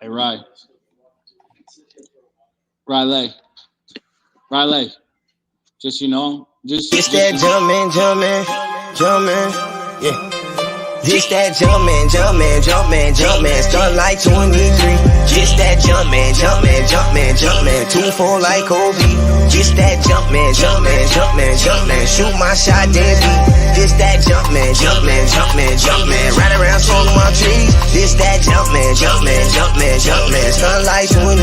Hey, Riley, just It's that jumpin', yeah. This that jumpin', start like 23. This that jumpin', 2-4 like Kobe. This that jumpin', shoot my shot, then beat. This that jumpin', ride around smoking my trees. This that jumpin', start like 23.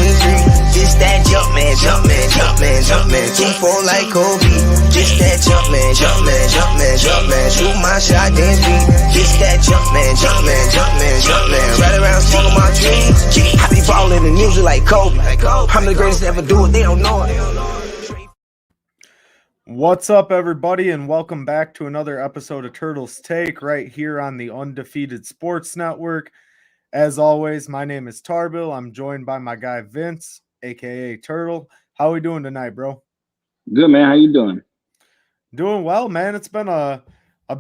This that jumpin', 2-4 like Kobe. This that jumpin', shoot my shot, then beat. This that jumpin', right around smoking my dreams. I be ballin' in music like Kobe. I'm the greatest to ever do it, they don't know it. What's up, everybody, and welcome back to another episode of Turtles Take right here on the Undefeated Sports Network. As always, my name is Tarbill. I'm joined by my guy Vince, aka Turtle. How are we doing tonight, bro? Good, man. How you doing? Doing well, man. It's been a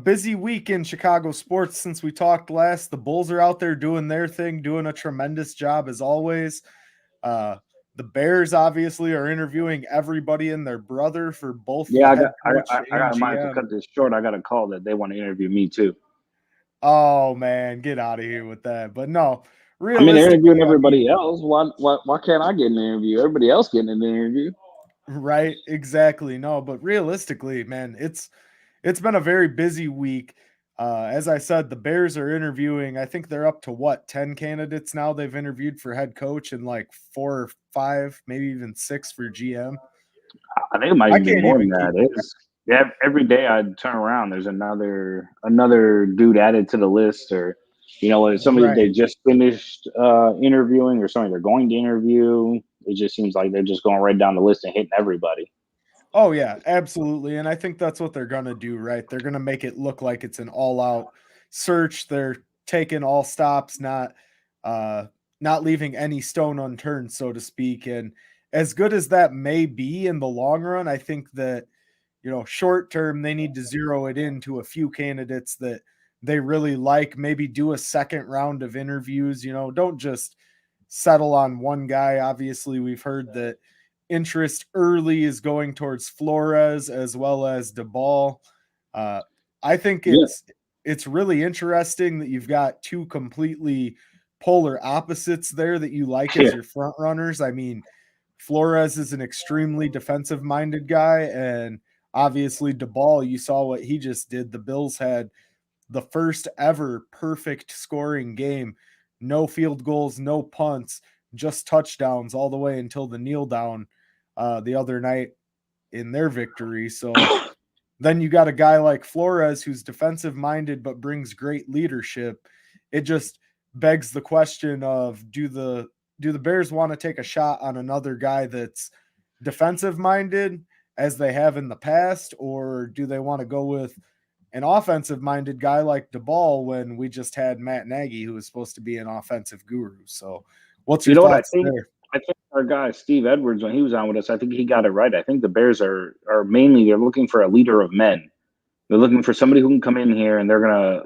busy week in Chicago sports since we talked last. The Bulls are out there doing their thing, doing a tremendous job as always. The Bears obviously are interviewing everybody and their brother for both. Yeah, I got mine to cut this short. I got a call that they want to interview me too. Oh man, get out of here with that. But no, they're interviewing everybody else. Why can't I get an interview? Everybody else getting an interview. Right, exactly. No, but realistically, man, it's been a very busy week. As I said, the Bears are interviewing. I think they're up to 10 candidates now they've interviewed for head coach and like 4 or 5, maybe even 6 for GM. I think it might even be more than that. Yeah, every day I turn around, there's another dude added to the list, or somebody they just finished interviewing, or somebody they're going to interview. It just seems like they're just going right down the list and hitting everybody. Oh, yeah, absolutely. And I think that's what they're going to do, right? They're going to make it look like it's an all-out search. They're taking all stops, not leaving any stone unturned, so to speak. And as good as that may be in the long run, I think that, short term, they need to zero it into a few candidates that they really like, maybe do a second round of interviews. Don't just settle on one guy. Obviously, we've heard that interest early is going towards Flores as well as DeBall. I think it's really interesting that you've got two completely polar opposites there that you like as your front runners. I mean, Flores is an extremely defensive minded guy, and obviously DeBall, you saw what he just did. The Bills had the first ever perfect scoring game, no field goals, no punts, just touchdowns all the way until the kneel down the other night in their victory. So then you got a guy like Flores who's defensive minded but brings great leadership. It just begs the question of do the Bears want to take a shot on another guy that's defensive minded as they have in the past, or do they want to go with an offensive minded guy like DeBall when we just had Matt Nagy, who was supposed to be an offensive guru? So what's your thoughts there? I think our guy Steve Edwards, when he was on with us, I think he got it right. I think the Bears are mainly, they're looking for a leader of men. They're looking for somebody who can come in here and they're gonna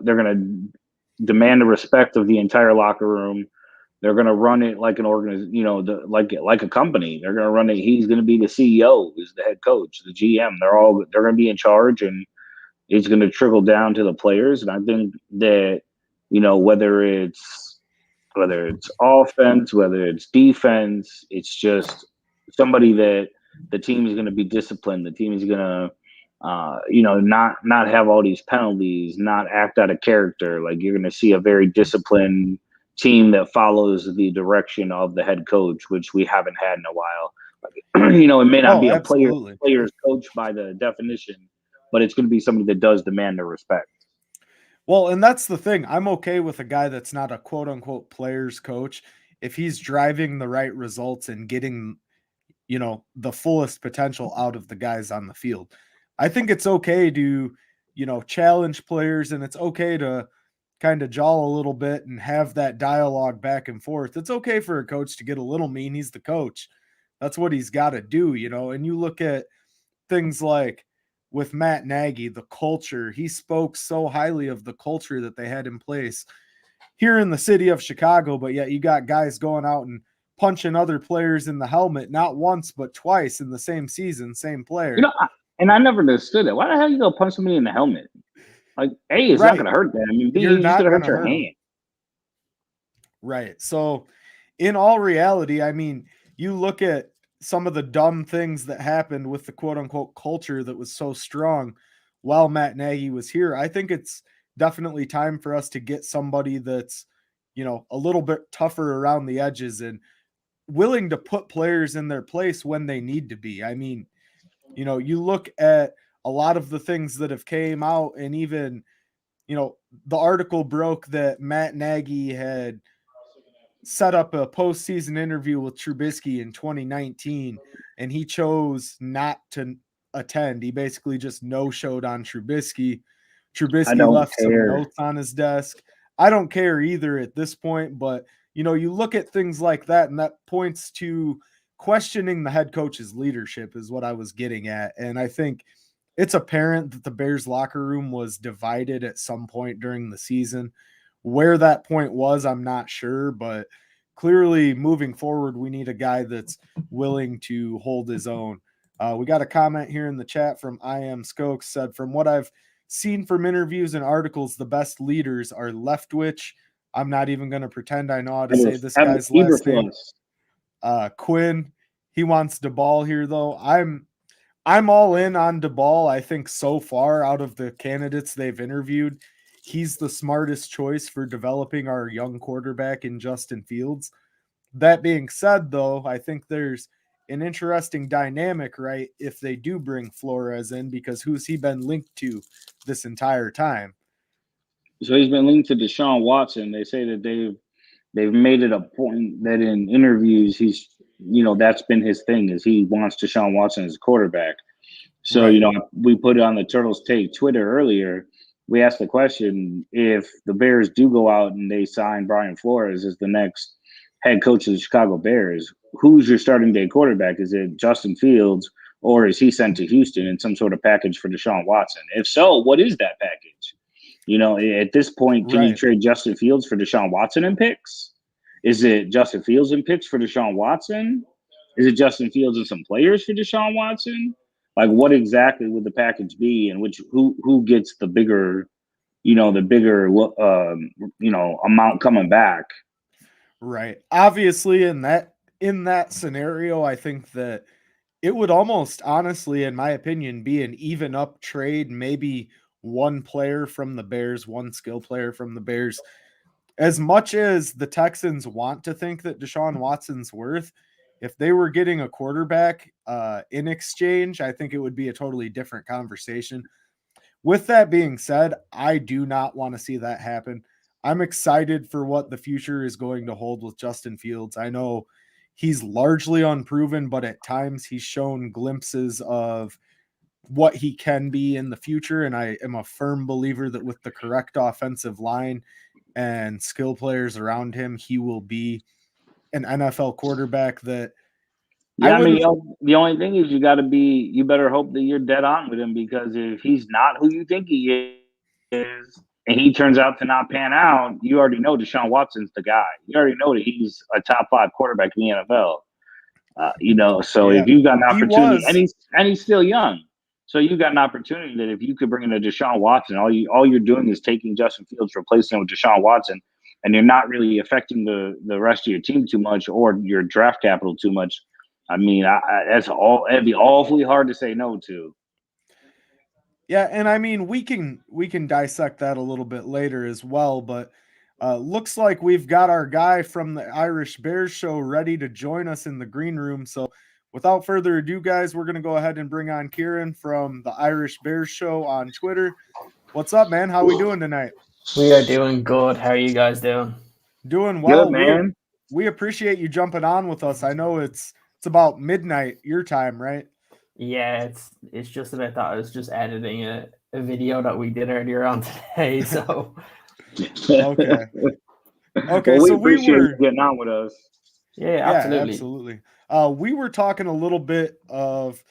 demand the respect of the entire locker room. They're gonna run it like an organization, like a company. They're gonna run it. He's gonna be the CEO, who's the head coach, the GM. They're gonna be in charge, and it's gonna trickle down to the players. And I think that whether it's offense, whether it's defense, it's just somebody that the team is going to be disciplined. The team is going to, not have all these penalties, not act out of character. Like, you're going to see a very disciplined team that follows the direction of the head coach, which we haven't had in a while. It may not be a player's coach by the definition, but it's going to be somebody that does demand their respect. Well, and that's the thing. I'm okay with a guy that's not a quote-unquote player's coach if he's driving the right results and getting, the fullest potential out of the guys on the field. I think it's okay to, challenge players, and it's okay to kind of jaw a little bit and have that dialogue back and forth. It's okay for a coach to get a little mean. He's the coach. That's what he's got to do, and you look at things like with Matt Nagy, the culture, he spoke so highly of the culture that they had in place. here in the city of Chicago, but yet you got guys going out and punching other players in the helmet, not once, but twice in the same season, same player. And I never understood it. Why the hell you go punch somebody in the helmet? Like, A, it's not going to hurt them. I mean, B, You're it's just not going to going hurt to your hurt them. hand. Right. So, in all reality, I mean, you look at some of the dumb things that happened with the quote unquote culture that was so strong while Matt Nagy was here. I think it's definitely time for us to get somebody that's, a little bit tougher around the edges and willing to put players in their place when they need to be. I mean, you look at a lot of the things that have came out, and even, the article broke that Matt Nagy had set up a postseason interview with Trubisky in 2019, and he chose not to attend. He basically just no-showed on Trubisky. I Trubisky don't left some care. notes on his desk. I don't care either at this point, but you look at things like that, and that points to questioning the head coach's leadership is what I was getting at. And I think it's apparent that the Bears locker room was divided at some point during the season. Where that point was, I'm not sure, but clearly moving forward, we need a guy that's willing to hold his own. We got a comment here in the chat from I Am Skokes, said, from what I've seen from interviews and articles, the best leaders are Leftwich. I'm not even going to pretend I know how to say this guy's last name. Quinn. He wants DeBall here, though. I'm all in on DeBall. I think so far out of the candidates they've interviewed, he's the smartest choice for developing our young quarterback in Justin Fields. That being said, though, I think there's an interesting dynamic, right, if they do bring Flores in, because who's he been linked to this entire time? So he's been linked to Deshaun Watson. They say that they've made it a point that in interviews he's that's been his thing, is he wants Deshaun Watson as a quarterback. So Right. We put it on the Turtles Take Twitter earlier. We asked the question, if the Bears do go out and they sign Brian Flores as the next head coach of the Chicago Bears, who's your starting day quarterback? Is it Justin Fields, or is he sent to Houston in some sort of package for Deshaun Watson? If so, what is that package? At this point, can you trade Justin Fields for Deshaun Watson in picks? Is it Justin Fields in picks for Deshaun Watson? Is it Justin Fields and some players for Deshaun Watson? Like, what exactly would the package be, and who gets the bigger, amount coming back? Right. Obviously, in that scenario, I think that it would almost, honestly, in my opinion, be an even up trade. Maybe one player from the Bears, one skill player from the Bears. As much as the Texans want to think that Deshaun Watson's worth, if they were getting a quarterback in exchange, I think it would be a totally different conversation. With that being said, I do not want to see that happen. I'm excited for what the future is going to hold with Justin Fields. I know he's largely unproven, but at times he's shown glimpses of what he can be in the future. And I am a firm believer that with the correct offensive line and skill players around him, he will be an NFL quarterback that Yeah, the only thing is you better hope that you're dead on with him, because if he's not who you think he is, and he turns out to not pan out, you already know Deshaun Watson's the guy. You already know that he's a top 5 quarterback in the NFL. So if you've got an opportunity, and he's still young, so you've got an opportunity that if you could bring in a Deshaun Watson, all you're doing is taking Justin Fields, replacing him with Deshaun Watson, and you're not really affecting the rest of your team too much or your draft capital too much. I mean, it'd be awfully hard to say no to. Yeah, and I mean, we can dissect that a little bit later as well, but looks like we've got our guy from the Irish Bears show ready to join us in the green room. So without further ado, guys, we're going to go ahead and bring on Kieran from the Irish Bears show on Twitter. What's up, man? How we doing tonight? We are doing good. How are you guys doing? Doing well. Good, man. We appreciate you jumping on with us. I know it's about midnight your time, right? Yeah, it's just about that. I was just editing a video that we did earlier on today. So okay. Well, we appreciate you getting on with us. Yeah, absolutely. We were talking a little bit of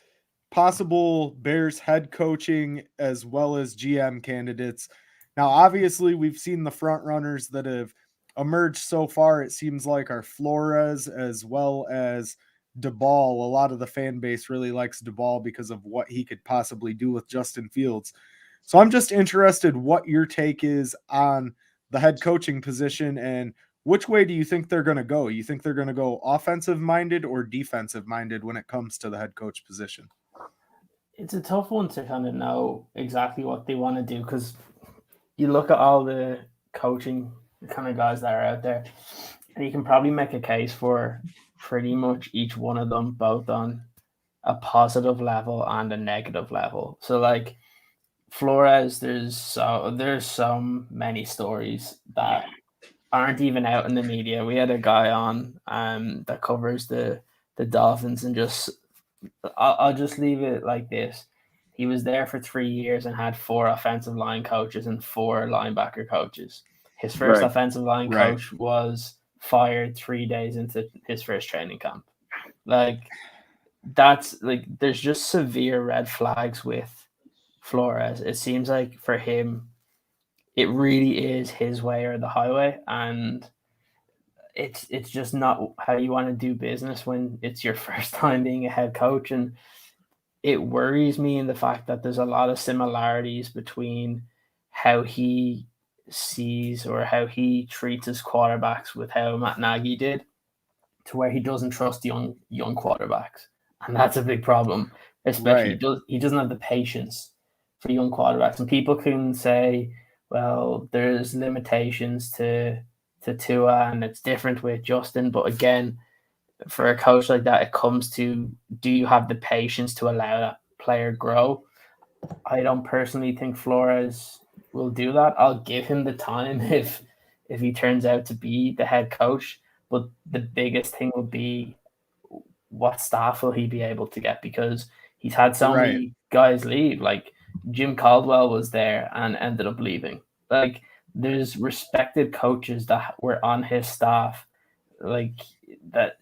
possible Bears head coaching as well as GM candidates. Now, obviously, we've seen the front runners that have emerged so far, it seems like, are Flores as well as DeBall. A lot of the fan base really likes DeBall because of what he could possibly do with Justin Fields. So I'm just interested what your take is on the head coaching position and which way do you think they're going to go? You think they're going to go offensive minded or defensive minded when it comes to the head coach position? It's a tough one to kind of know exactly what they want to do, because you look at all the coaching kind of guys that are out there, and you can probably make a case for pretty much each one of them, both on a positive level and a negative level. So like Flores, there's so many stories that aren't even out in the media. We had a guy on that covers the Dolphins, and just I'll just leave it like this. He was there for 3 years and had 4 offensive line coaches and 4 linebacker coaches. His first Right. offensive line coach was fired 3 days into his first training camp. Like, that's like, there's just severe red flags with Flores. It seems like for him, it really is his way or the highway, and it's just not how you want to do business when it's your first time being a head coach. And it worries me in the fact that there's a lot of similarities between how he sees or how he treats his quarterbacks with how Matt Nagy did, to where he doesn't trust young quarterbacks, and that's a big problem. Especially he doesn't have the patience for young quarterbacks, and people can say, well, there's limitations to Tua, and it's different with Justin. But again, for a coach like that, it comes to, do you have the patience to allow that player grow? I don't personally think Flores will do that. I'll give him the time if he turns out to be the head coach. But the biggest thing will be, what staff will he be able to get? Because he's had so many guys leave. Like Jim Caldwell was there and ended up leaving. Like, there's respected coaches that were on his staff, like, that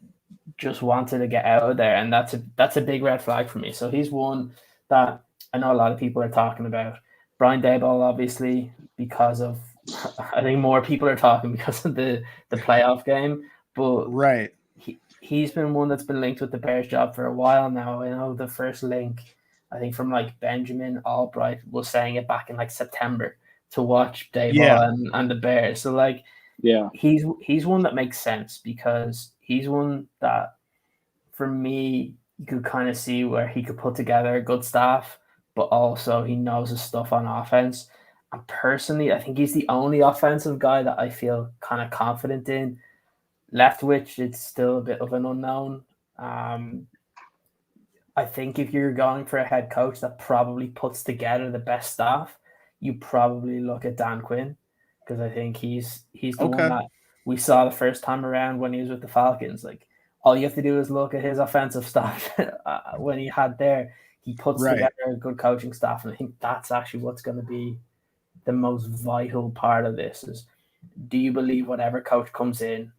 just wanted to get out of there, and that's a big red flag for me. So he's one that I know a lot of people are talking about. Brian Daboll, obviously, because of, I think more people are talking because of the playoff game, but he's been one that's been linked with the Bears job for a while now. I know the first link, I think, from like Benjamin Albright was saying it back in like September to watch Daboll and the Bears. So like, he's one that makes sense, because he's one that, for me, you could kind of see where he could put together a good staff, but also he knows his stuff on offense. And personally, I think he's the only offensive guy that I feel kind of confident in. Leftwich, it's still a bit of an unknown. I think if you're going for a head coach that probably puts together the best staff, you probably look at Dan Quinn, because I think he's the one that we saw the first time around when he was with the Falcons. Like, all you have to do is look at his offensive staff when he had there. He puts together a good coaching staff, and I think that's actually what's going to be the most vital part of this. Is, do you believe whatever coach comes in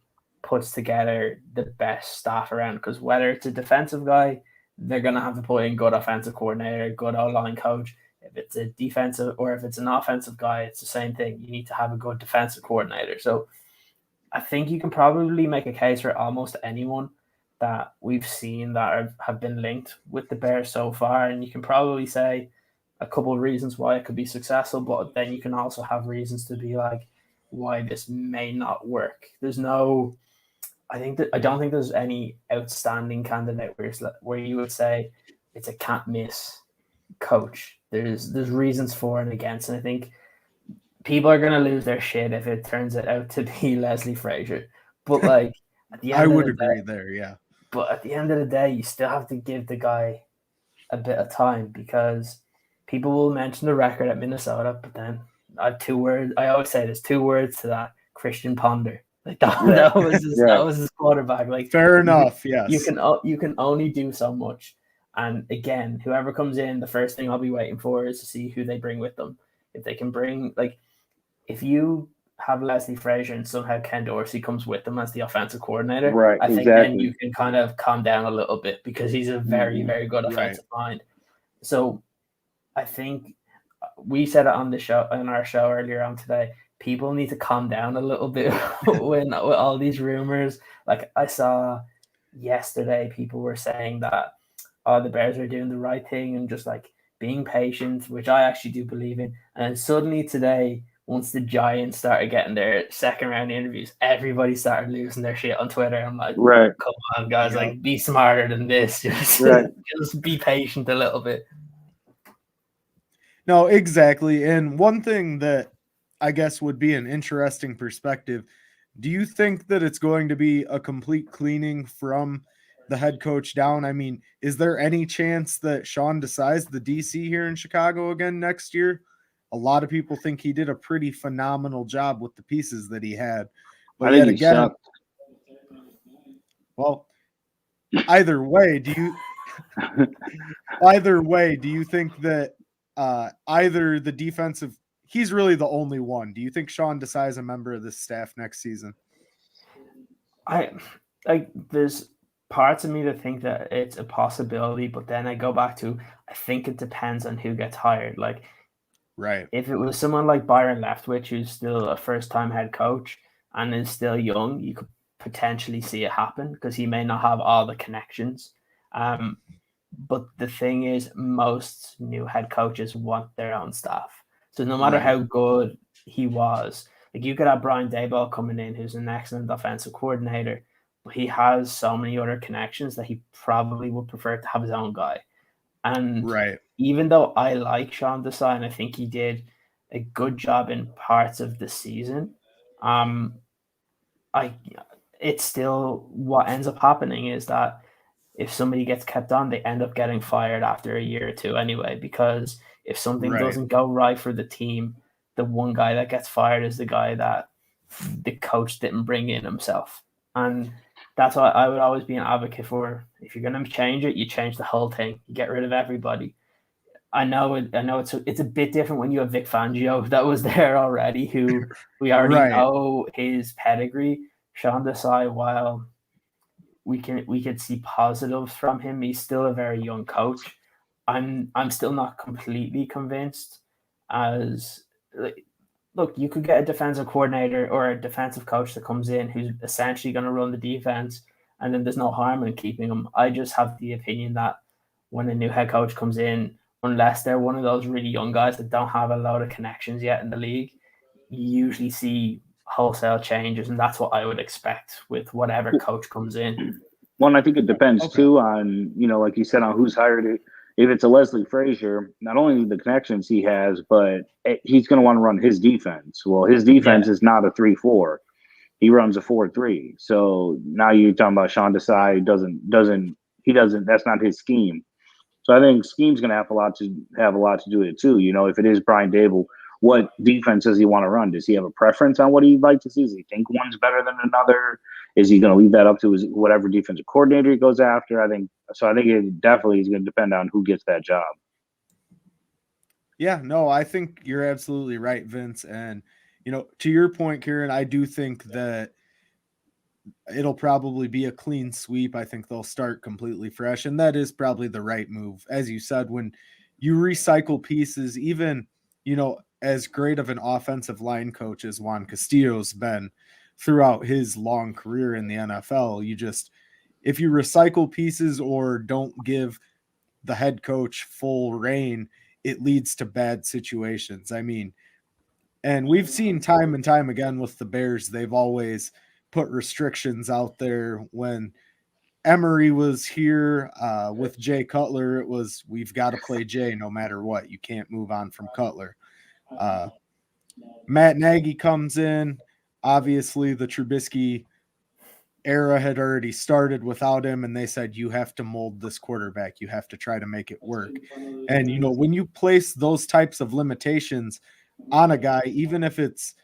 puts together the best staff around? Because whether it's a defensive guy, they're going to have to put in good offensive coordinator, good O-line coach. If it's a defensive, or if it's an offensive guy, it's the same thing. You need to have a good defensive coordinator. So I think you can probably make a case for almost anyone that we've seen that have been linked with the Bears so far. And you can probably say a couple of reasons why it could be successful, but then you can also have reasons to be like, why this may not work. I don't think there's any outstanding candidate where you would say it's a can't miss coach. There's reasons for and against, and I think people are gonna lose their shit if it turns out to be Leslie Frazier. But like, at the end, I would agree there, yeah. But at the end of the day, you still have to give the guy a bit of time, because people will mention the record at Minnesota, but then I have 2 words. I always say there's 2 words to that: Christian Ponder. Like that was his quarterback. Like, fair enough. Yes, you can only do so much. And again, whoever comes in, the first thing I'll be waiting for is to see who they bring with them. If they can bring, like, if you have Leslie Frazier and somehow Ken Dorsey comes with them as the offensive coordinator, I think then you can kind of calm down a little bit, because he's a very, very good offensive mind. So I think we said it on our show earlier on today. people need to calm down a little bit when with all these rumors. Like I saw yesterday, people were saying that the Bears are doing the right thing and just like being patient, which I actually do believe in. And suddenly today, once the Giants started getting their second round interviews, everybody started losing their shit on Twitter. I'm like, Right. come on, guys, Yeah. like be smarter than this. Just, Right. just be patient a little bit. No, exactly. And one thing that I guess would be an interesting perspective, do you think that it's going to be a complete cleaning from the head coach down? I mean, is there any chance that Sean decides the DC here in Chicago again next year? A lot of people think he did a pretty phenomenal job with the pieces that he had. But I think yet he again, sucked. well, either way, do you think that either the defensive, he's really the only one. Do you think Sean Desai is a member of this staff next season? There's parts of me that think that it's a possibility, but then I go back to I think it depends on who gets hired. Like, right, if it was someone like Byron Leftwich, who's still a first-time head coach and is still young, you could potentially see it happen because he may not have all the connections. But the thing is, most new head coaches want their own staff. So no matter how good he was, like you could have Brian Daboll coming in, who's an excellent offensive coordinator, but he has so many other connections that he probably would prefer to have his own guy. And even though I like Sean Desai and I think he did a good job in parts of the season, it's still what ends up happening is that if somebody gets kept on, they end up getting fired after a year or two anyway, because if something doesn't go right for the team, the one guy that gets fired is the guy that the coach didn't bring in himself. And that's why I would always be an advocate for, if you're going to change it, you change the whole thing. You get rid of everybody. I know it's a bit different when you have Vic Fangio that was there already, who we already know his pedigree. Sean Desai, while we could see positives from him, he's still a very young coach. I'm still not completely convinced. Look, you could get a defensive coordinator or a defensive coach that comes in who's essentially going to run the defense, and then there's no harm in keeping him. I just have the opinion that when a new head coach comes in, unless they're one of those really young guys that don't have a lot of connections yet in the league, you usually see wholesale changes, and that's what I would expect with whatever coach comes in. Well, and I think it depends too on, like you said, on who's hired it. If it's a Leslie Frazier, not only the connections he has, but he's going to want to run his defense. Well, his defense is not a 3-4. He runs a 4-3. So now you're talking about Sean Desai that's not his scheme. So I think scheme's going to have a lot to do with it too. If it is Brian Daboll, what defense does he want to run? Does he have a preference on what he'd like to see? Does he think one's better than another? Is he going to leave that up to whatever defensive coordinator he goes after? I think it definitely is going to depend on who gets that job. Yeah, no, I think you're absolutely right, Vince. And, to your point, Kieran, I do think that it'll probably be a clean sweep. I think they'll start completely fresh. And that is probably the right move. As you said, when you recycle pieces, even, as great of an offensive line coach as Juan Castillo's been throughout his long career in the NFL, if you recycle pieces or don't give the head coach full reign, it leads to bad situations. I mean, and we've seen time and time again with the Bears, they've always put restrictions out there. When Emery was here with Jay Cutler, it was, we've got to play Jay no matter what. You can't move on from Cutler. Matt Nagy comes in. Obviously, the Trubisky era had already started without him, and they said, you have to mold this quarterback. You have to try to make it work. And, when you place those types of limitations on a guy, even if it's,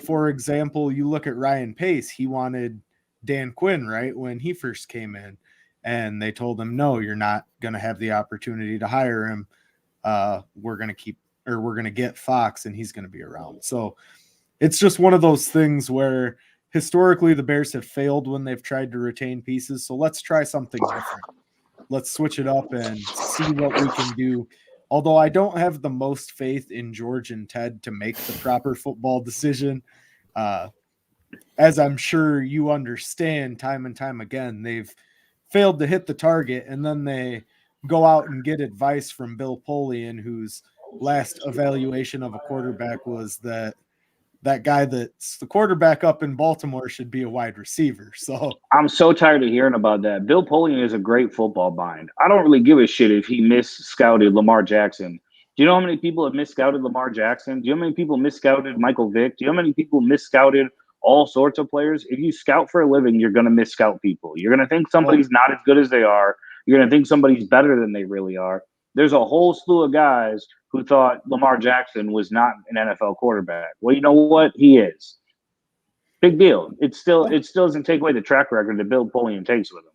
for example, you look at Ryan Pace, he wanted Dan Quinn, right, when he first came in, and they told him, no, you're not going to have the opportunity to hire him. We're going to get Fox, and he's going to be around. So it's just one of those things where historically the Bears have failed when they've tried to retain pieces. So let's try something different. Let's switch it up and see what we can do although I don't have the most faith in George and Ted to make the proper football decision. As I'm sure you understand, time and time again, they've failed to hit the target, and then they go out and get advice from Bill Polian, whose last evaluation of a quarterback was that guy that's the quarterback up in Baltimore should be a wide receiver. So I'm so tired of hearing about that. Bill Polian is a great football mind. I don't really give a shit if he scouted Lamar Jackson. Do you know how many people have scouted Lamar Jackson? Do you know how many people scouted Michael Vick? Do you know how many people scouted all sorts of players? If you scout for a living, you're going to scout people. You're going to think somebody's not as good as they are. You're going to think somebody's better than they really are. There's a whole slew of guys who thought Lamar Jackson was not an NFL quarterback. Well, you know what? He is. Big deal. It still doesn't take away the track record that Bill Polian takes with him.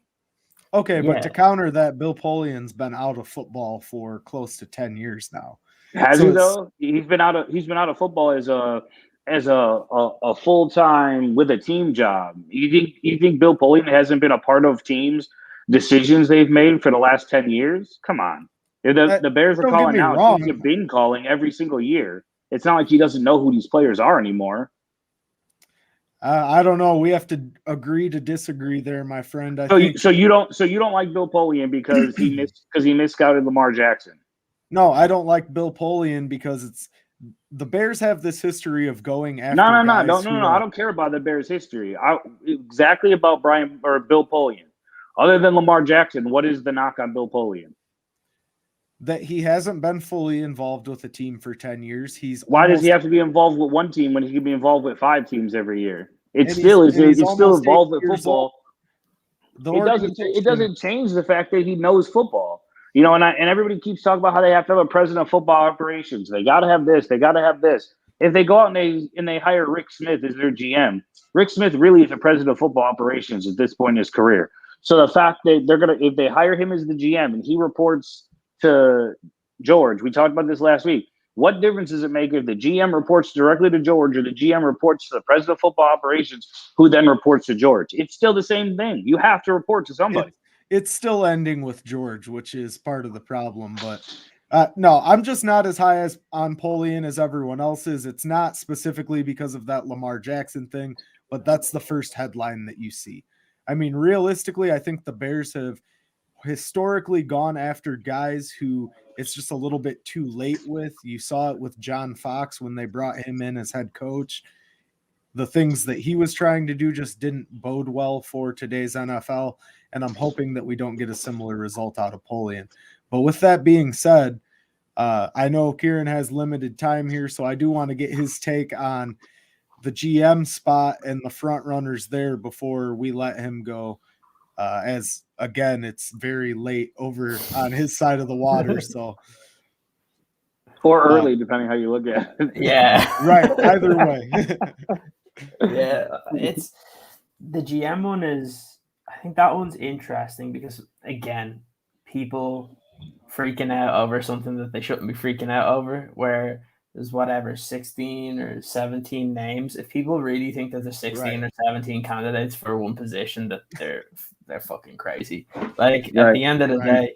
okay, Yeah. but to counter that, Bill Polian's been out of football for close to 10 years now. Has So he it's- though? He's been out of football as a full time with a team job. You think Bill Polian hasn't been a part of teams' decisions they've made for the last 10 years? Come on. The Bears are Don't get calling me now. wrong. Teams have been calling every single year. It's not like he doesn't know who these players are anymore. I don't know. We have to agree to disagree there, my friend. So you don't like Bill Polian because he misscouted Lamar Jackson. No, I don't like Bill Polian because the Bears have this history of going after No. guys I don't care about the Bears' history. Exactly about Bill Polian. Other than Lamar Jackson, what is the knock on Bill Polian? that he hasn't been fully involved with a team for 10 years. Why does he have to be involved with one team when he can be involved with 5 teams every year? It's he's still almost 8 involved with years football. old. It doesn't change the fact that he knows football. You know, and everybody keeps talking about how they have to have a president of football operations. They got to have this. They got to have this. If they go out and they hire Rick Smith as their GM, Rick Smith really is a president of football operations at this point in his career. So the fact that if they hire him as the GM and he reports to George, we talked about this last week. What difference does it make if the GM reports directly to George or the GM reports to the president of football operations, who then reports to George? It's still the same thing. You have to report to somebody. It's still ending with George, which is part of the problem. But no, I'm just not as high on Polian as everyone else is. It's not specifically because of that Lamar Jackson thing, but that's the first headline that you see. I mean, realistically, I think the Bears have historically gone after guys who it's just a little bit too late with. You saw it with John Fox when they brought him in as head coach. The things that he was trying to do just didn't bode well for today's NFL, and I'm hoping that we don't get a similar result out of Polian. But with that being said, I know Kieran has limited time here, so I do want to get his take on the GM spot and the front runners there before we let him go. As again, it's very late over on his side of the water, so or early, depending how you look at it. Yeah, right. Either way, yeah. It's the GM one is. I think that one's interesting because again, people freaking out over something that they shouldn't be freaking out over. Where there's 16 or 17 names. If people really think that there's 16 or 17 candidates for one position, that they're fucking crazy. Like at the end of the day,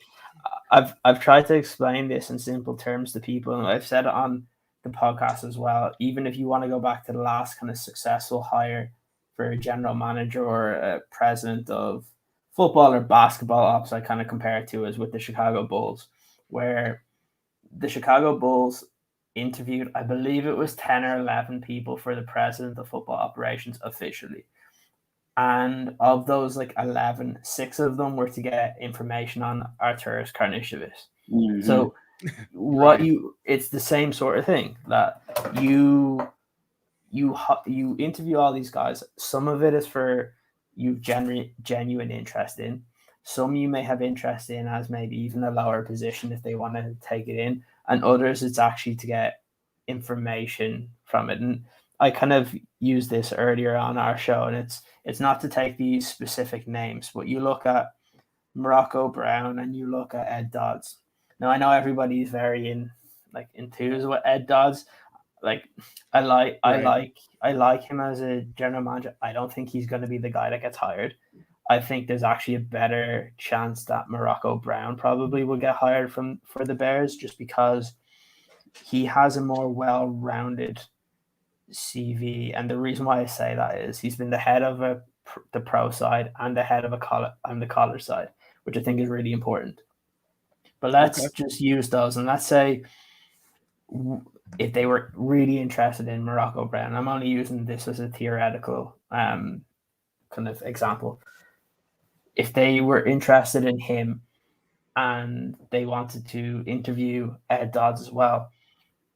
I've tried to explain this in simple terms to people, and I've said it on the podcast as well. Even if you want to go back to the last kind of successful hire for a general manager or a president of football or basketball ops, I kind of compare it to is with the Chicago Bulls, where the Chicago Bulls interviewed, I believe it was 10 or 11 people for the president of football operations officially. And of those 11, 6 of them were to get information on Arturas Karnisovas. Mm-hmm. So it's the same sort of thing that you interview all these guys. Some of it is for you genuine interest in. Some you may have interest in as maybe even a lower position if they want to take it in. And others, it's actually to get information from it. And I kind of used this earlier on our show, and it's not to take these specific names, but you look at Morocco Brown and you look at Ed Dodds. Now, I know everybody's very enthused with Ed Dodds. I like him as a general manager. I don't think he's going to be the guy that gets hired. I think there's actually a better chance that Morocco Brown probably will get hired for the Bears, just because he has a more well-rounded CV. And the reason why I say that is he's been the head of the pro side and the head of the college side, which I think is really important. But let's just use those, and let's say if they were really interested in Morocco Brown, I'm only using this as a theoretical kind of example. If they were interested in him and they wanted to interview Ed Dodds as well,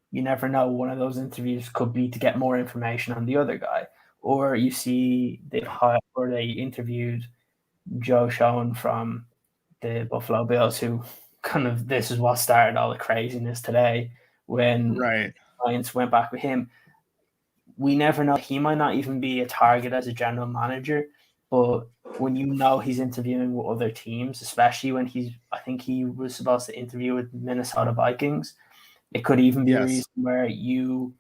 you never know. One of those interviews could be to get more information on the other guy, or you see they interviewed Joe Schoen from the Buffalo Bills, who kind of this is what started all the craziness today when Giants went back with him. We never know. He might not even be a target as a general manager, but when you know he's interviewing with other teams, especially when I think he was supposed to interview with Minnesota Vikings, it could even be a reason where you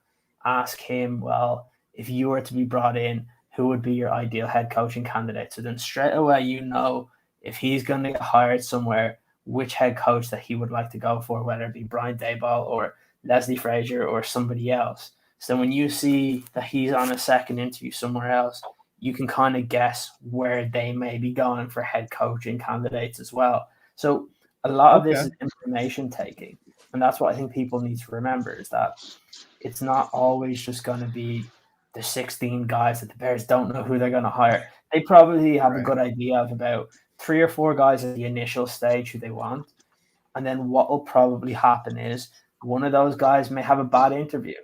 ask him, well, if you were to be brought in, who would be your ideal head coaching candidate? So then straight away, you know, if he's going to get hired somewhere, which head coach that he would like to go for, whether it be Brian Daboll or Leslie Frazier or somebody else. So when you see that he's on a second interview somewhere else, you can kind of guess where they may be going for head coaching candidates as well. So a lot of this is information taking. And that's what I think people need to remember, is that it's not always just going to be the 16 guys that the Bears don't know who they're going to hire. They probably have a good idea of about 3 or 4 guys at the initial stage who they want. And then what will probably happen is one of those guys may have a bad interview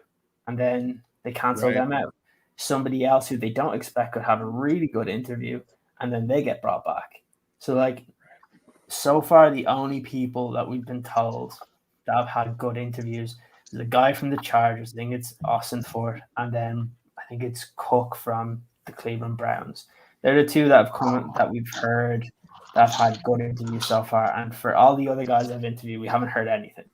and then they cancel them out. Somebody else who they don't expect could have a really good interview and then they get brought back. So like, so far, the only people that we've been told that have had good interviews is a guy from the Chargers. I think it's Austin Fort, and then I think it's Cook from the Cleveland Browns. They're the two that have come that we've heard that have had good interviews so far. And for all the other guys I've interviewed, we haven't heard anything.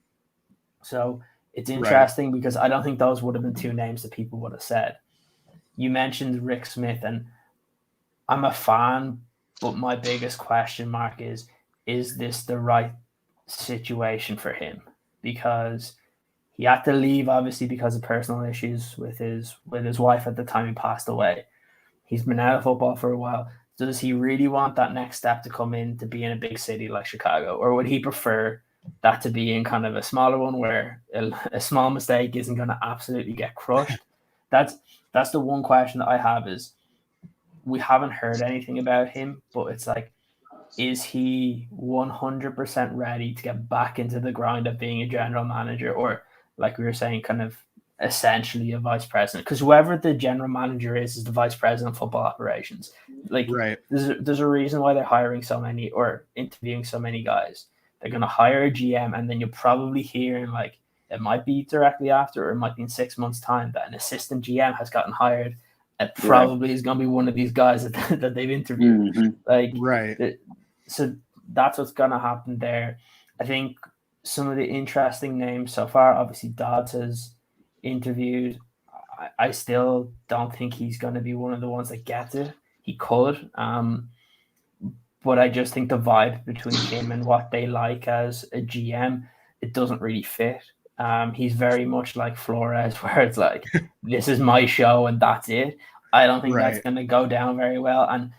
So it's interesting because I don't think those would have been 2 names that people would have said. You mentioned Rick Smith, and I'm a fan, but my biggest question mark is this the right situation for him? Because he had to leave, obviously, because of personal issues with his wife at the time he passed away. He's been out of football for a while. Does he really want that next step to come in to be in a big city like Chicago? Or would he prefer that to be in kind of a smaller one where a small mistake isn't going to absolutely get crushed? That's the one question that I have, is we haven't heard anything about him, but it's like, is he 100% ready to get back into the grind of being a general manager, or like we were saying, kind of essentially a vice president? Because whoever the general manager is the vice president of football operations. Like, there's a reason why they're hiring so many or interviewing so many guys. They're going to hire a GM, and then you'll probably hear in like, it might be directly after, or it might be in 6 months' time, that an assistant GM has gotten hired. It probably is going to be one of these guys that they've interviewed. So that's what's going to happen there. I think some of the interesting names so far, obviously Dodds has interviewed. I still don't think he's going to be one of the ones that gets it. He could, but I just think the vibe between him and what they like as a GM, it doesn't really fit. He's very much like Flores, where it's like, this is my show and that's it. I don't think that's going to go down very well. And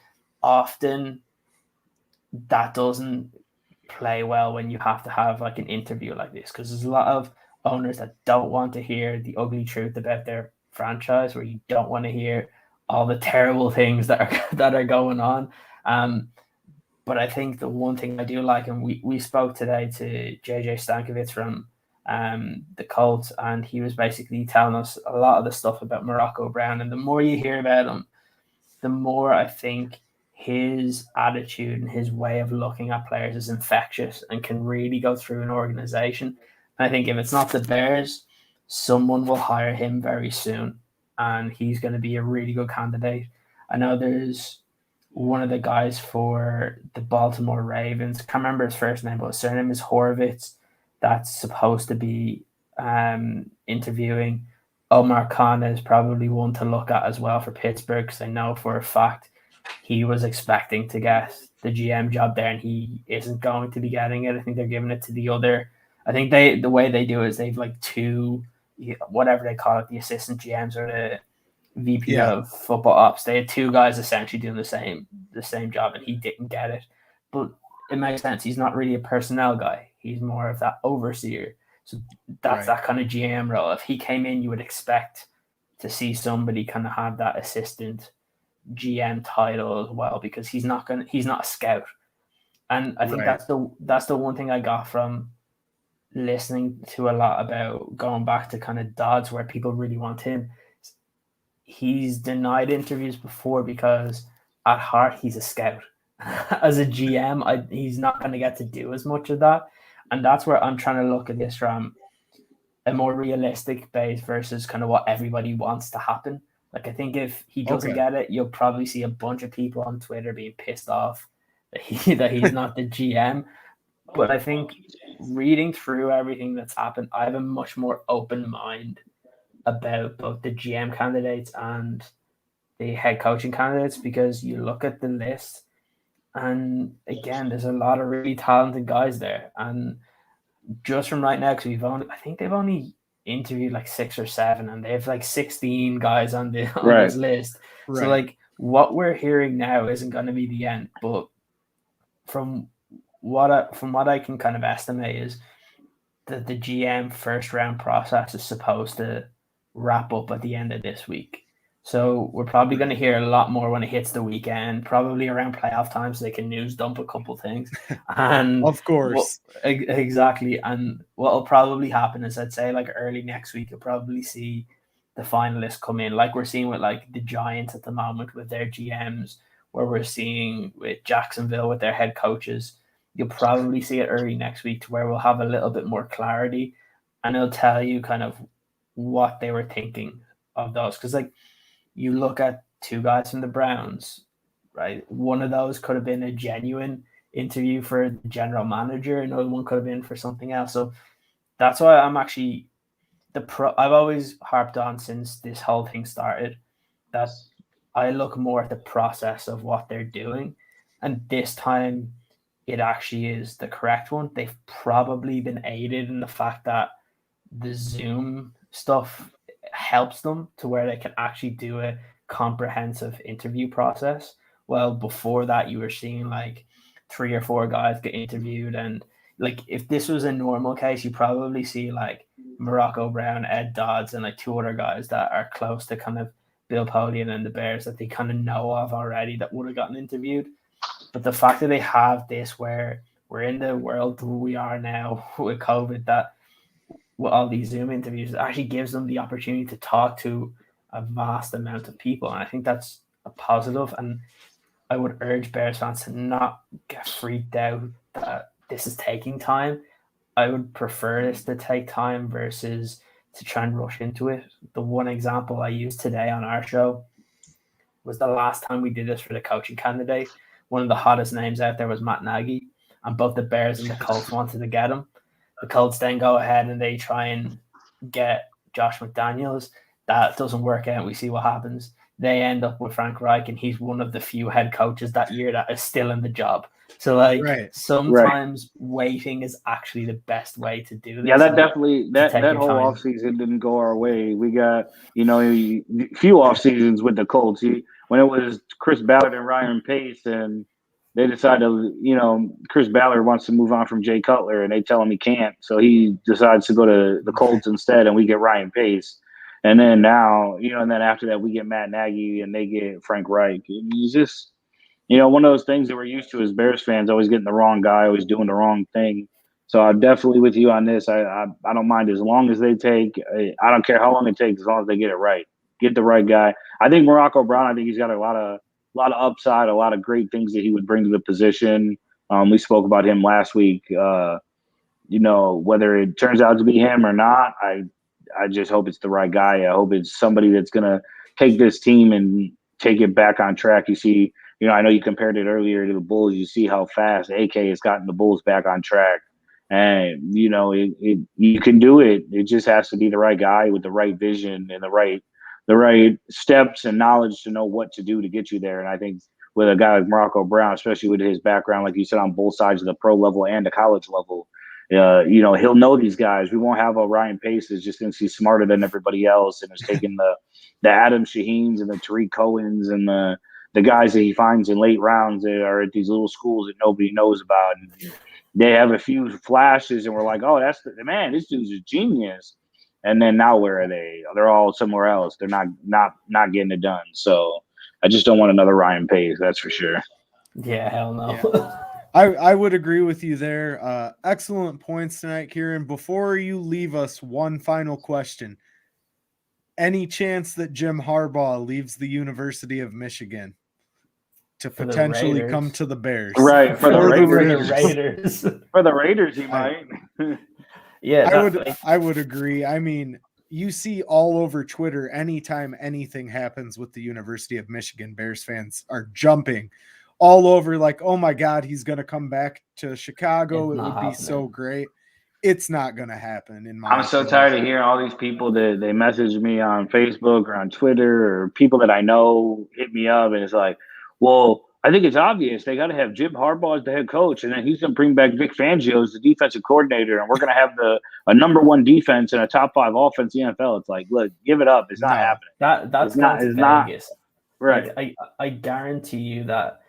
often that doesn't play well when you have to have like an interview like this, because there's a lot of owners that don't want to hear the ugly truth about their franchise, where you don't want to hear all the terrible things that are going on. But I think the one thing I do like, and we spoke today to JJ Stankovic from the Colts, and he was basically telling us a lot of the stuff about Morocco Brown. And the more you hear about him, the more I think his attitude and his way of looking at players is infectious and can really go through an organization. And I think if it's not the Bears, someone will hire him very soon, and he's going to be a really good candidate. I know there's one of the guys for the Baltimore Ravens, I can't remember his first name, but his surname is Horvitz, that's supposed to be interviewing. Omar Khan is probably one to look at as well for Pittsburgh, because I know for a fact he was expecting to get the GM job there, and he isn't going to be getting it. I think they're giving it to the other. I think the way they do it is they've like two, whatever they call it, the assistant GMs or the VP of football ops. They had two guys essentially doing the same job, and he didn't get it. But it makes sense. He's not really a personnel guy. He's more of that overseer. So that's that kind of GM role. If he came in, you would expect to see somebody kind of have that assistant GM title as well, because he's not a scout. And I think that's the one thing I got from listening to a lot about going back to kind of Dodds, where people really want him. He's denied interviews before because at heart he's a scout. As a GM, he's not going to get to do as much of that. And that's where I'm trying to look at this from a more realistic base versus kind of what everybody wants to happen. Like, I think if he doesn't get it, you'll probably see a bunch of people on Twitter being pissed off that he's not the GM. But I think reading through everything that's happened, I have a much more open mind about both the GM candidates and the head coaching candidates, because you look at the list and again, there's a lot of really talented guys there. And just from right now, because I think they've only interviewed like 6 or 7, and they have like 16 guys on this list. Right. So like what we're hearing now isn't going to be the end, but from what I can kind of estimate is that the GM first round process is supposed to wrap up at the end of this week. So we're probably going to hear a lot more when it hits the weekend, probably around playoff time, so they can news dump a couple things. And of course, exactly. And what will probably happen is, I'd say like early next week, you'll probably see the finalists come in, like we're seeing with like the Giants at the moment with their GMs, where we're seeing with Jacksonville with their head coaches. You'll probably see it early next week, to where we'll have a little bit more clarity, and it'll tell you kind of what they were thinking of those. Because like, you look at 2 guys from the Browns, right? One of those could have been a genuine interview for the general manager. Another one could have been for something else. So that's why I'm actually I've always harped on since this whole thing started that I look more at the process of what they're doing. And this time it actually is the correct one. They've probably been aided in the fact that the Zoom stuff helps them to where they can actually do a comprehensive interview process. Well, before that, you were seeing like 3 or 4 guys get interviewed, and like if this was a normal case, you probably see like Morocco Brown, Ed Dodds, and like 2 other guys that are close to kind of Bill Polian and the Bears that they kind of know of already that would have gotten interviewed. But the fact that they have this, where we're in the world we are now with COVID, that with all these Zoom interviews, it actually gives them the opportunity to talk to a vast amount of people. And I think that's a positive. And I would urge Bears fans to not get freaked out that this is taking time. I would prefer this to take time versus to try and rush into it. The one example I used today on our show was the last time we did this for the coaching candidate. One of the hottest names out there was Matt Nagy, and both the Bears and the Colts wanted to get him. The Colts then go ahead and they try and get Josh McDaniels. That doesn't work out. We see what happens. They end up with Frank Reich, and he's one of the few head coaches that year that is still in the job. So, like, sometimes waiting is actually the best way to do this. Yeah, that definitely, that whole offseason didn't go our way. We got, a few off seasons with the Colts. When it was Chris Ballard and Ryan Pace, and they decided, Chris Ballard wants to move on from Jay Cutler, and they tell him he can't. So he decides to go to the Colts instead, and we get Ryan Pace. And then now, and then after that, we get Matt Nagy, and they get Frank Reich. He's just, one of those things that we're used to as Bears fans, always getting the wrong guy, always doing the wrong thing. So I'm definitely with you on this. I don't mind as long as they take. I don't care how long it takes, as long as they get it right. Get the right guy. I think Morocco Brown, I think he's got a lot of upside, a lot of great things that he would bring to the position. We spoke about him last week. Whether it turns out to be him or not, I just hope it's the right guy. I hope it's somebody that's going to take this team and take it back on track. You see, I know you compared it earlier to the Bulls. You see how fast AK has gotten the Bulls back on track. And, you can do it. It just has to be the right guy with the right vision and the right steps and knowledge to know what to do to get you there. And I think with a guy like Morocco Brown, especially with his background, like you said, on both sides of the pro level and the college level. He'll know these guys. We won't have a Ryan Pace that just thinks he's smarter than everybody else and is taking the Adam Shaheens and the Tariq Cohens and the guys that he finds in late rounds that are at these little schools that nobody knows about. And they have a few flashes, and we're like, oh, that's the man. This dude's a genius. And then now where are they? They're all somewhere else. They're not getting it done. So I just don't want another Ryan Pace. That's for sure. Yeah, hell no. Yeah. I would agree with you there. Excellent points tonight, Kieran. Before you leave us, one final question. Any chance that Jim Harbaugh leaves the University of Michigan to For the potentially Raiders. come to the Bears? Right, for the Or Raiders. For the Raiders, he might. Yeah, I would agree. I mean, you see all over Twitter, anytime anything happens with the University of Michigan, Bears fans are jumping all over like, oh my God, he's going to come back to Chicago. It would be so great. It's not going to happen. I'm so tired of hearing all these people that they message me on Facebook or on Twitter, or people that I know hit me up, and it's like, well, I think it's obvious they got to have Jim Harbaugh as the head coach, and then he's going to bring back Vic Fangio as the defensive coordinator, and we're going to have a number one defense and a top 5 offense in the NFL. It's like, look, give it up. It's not happening. That's not Vegas. Right. Like, I guarantee you that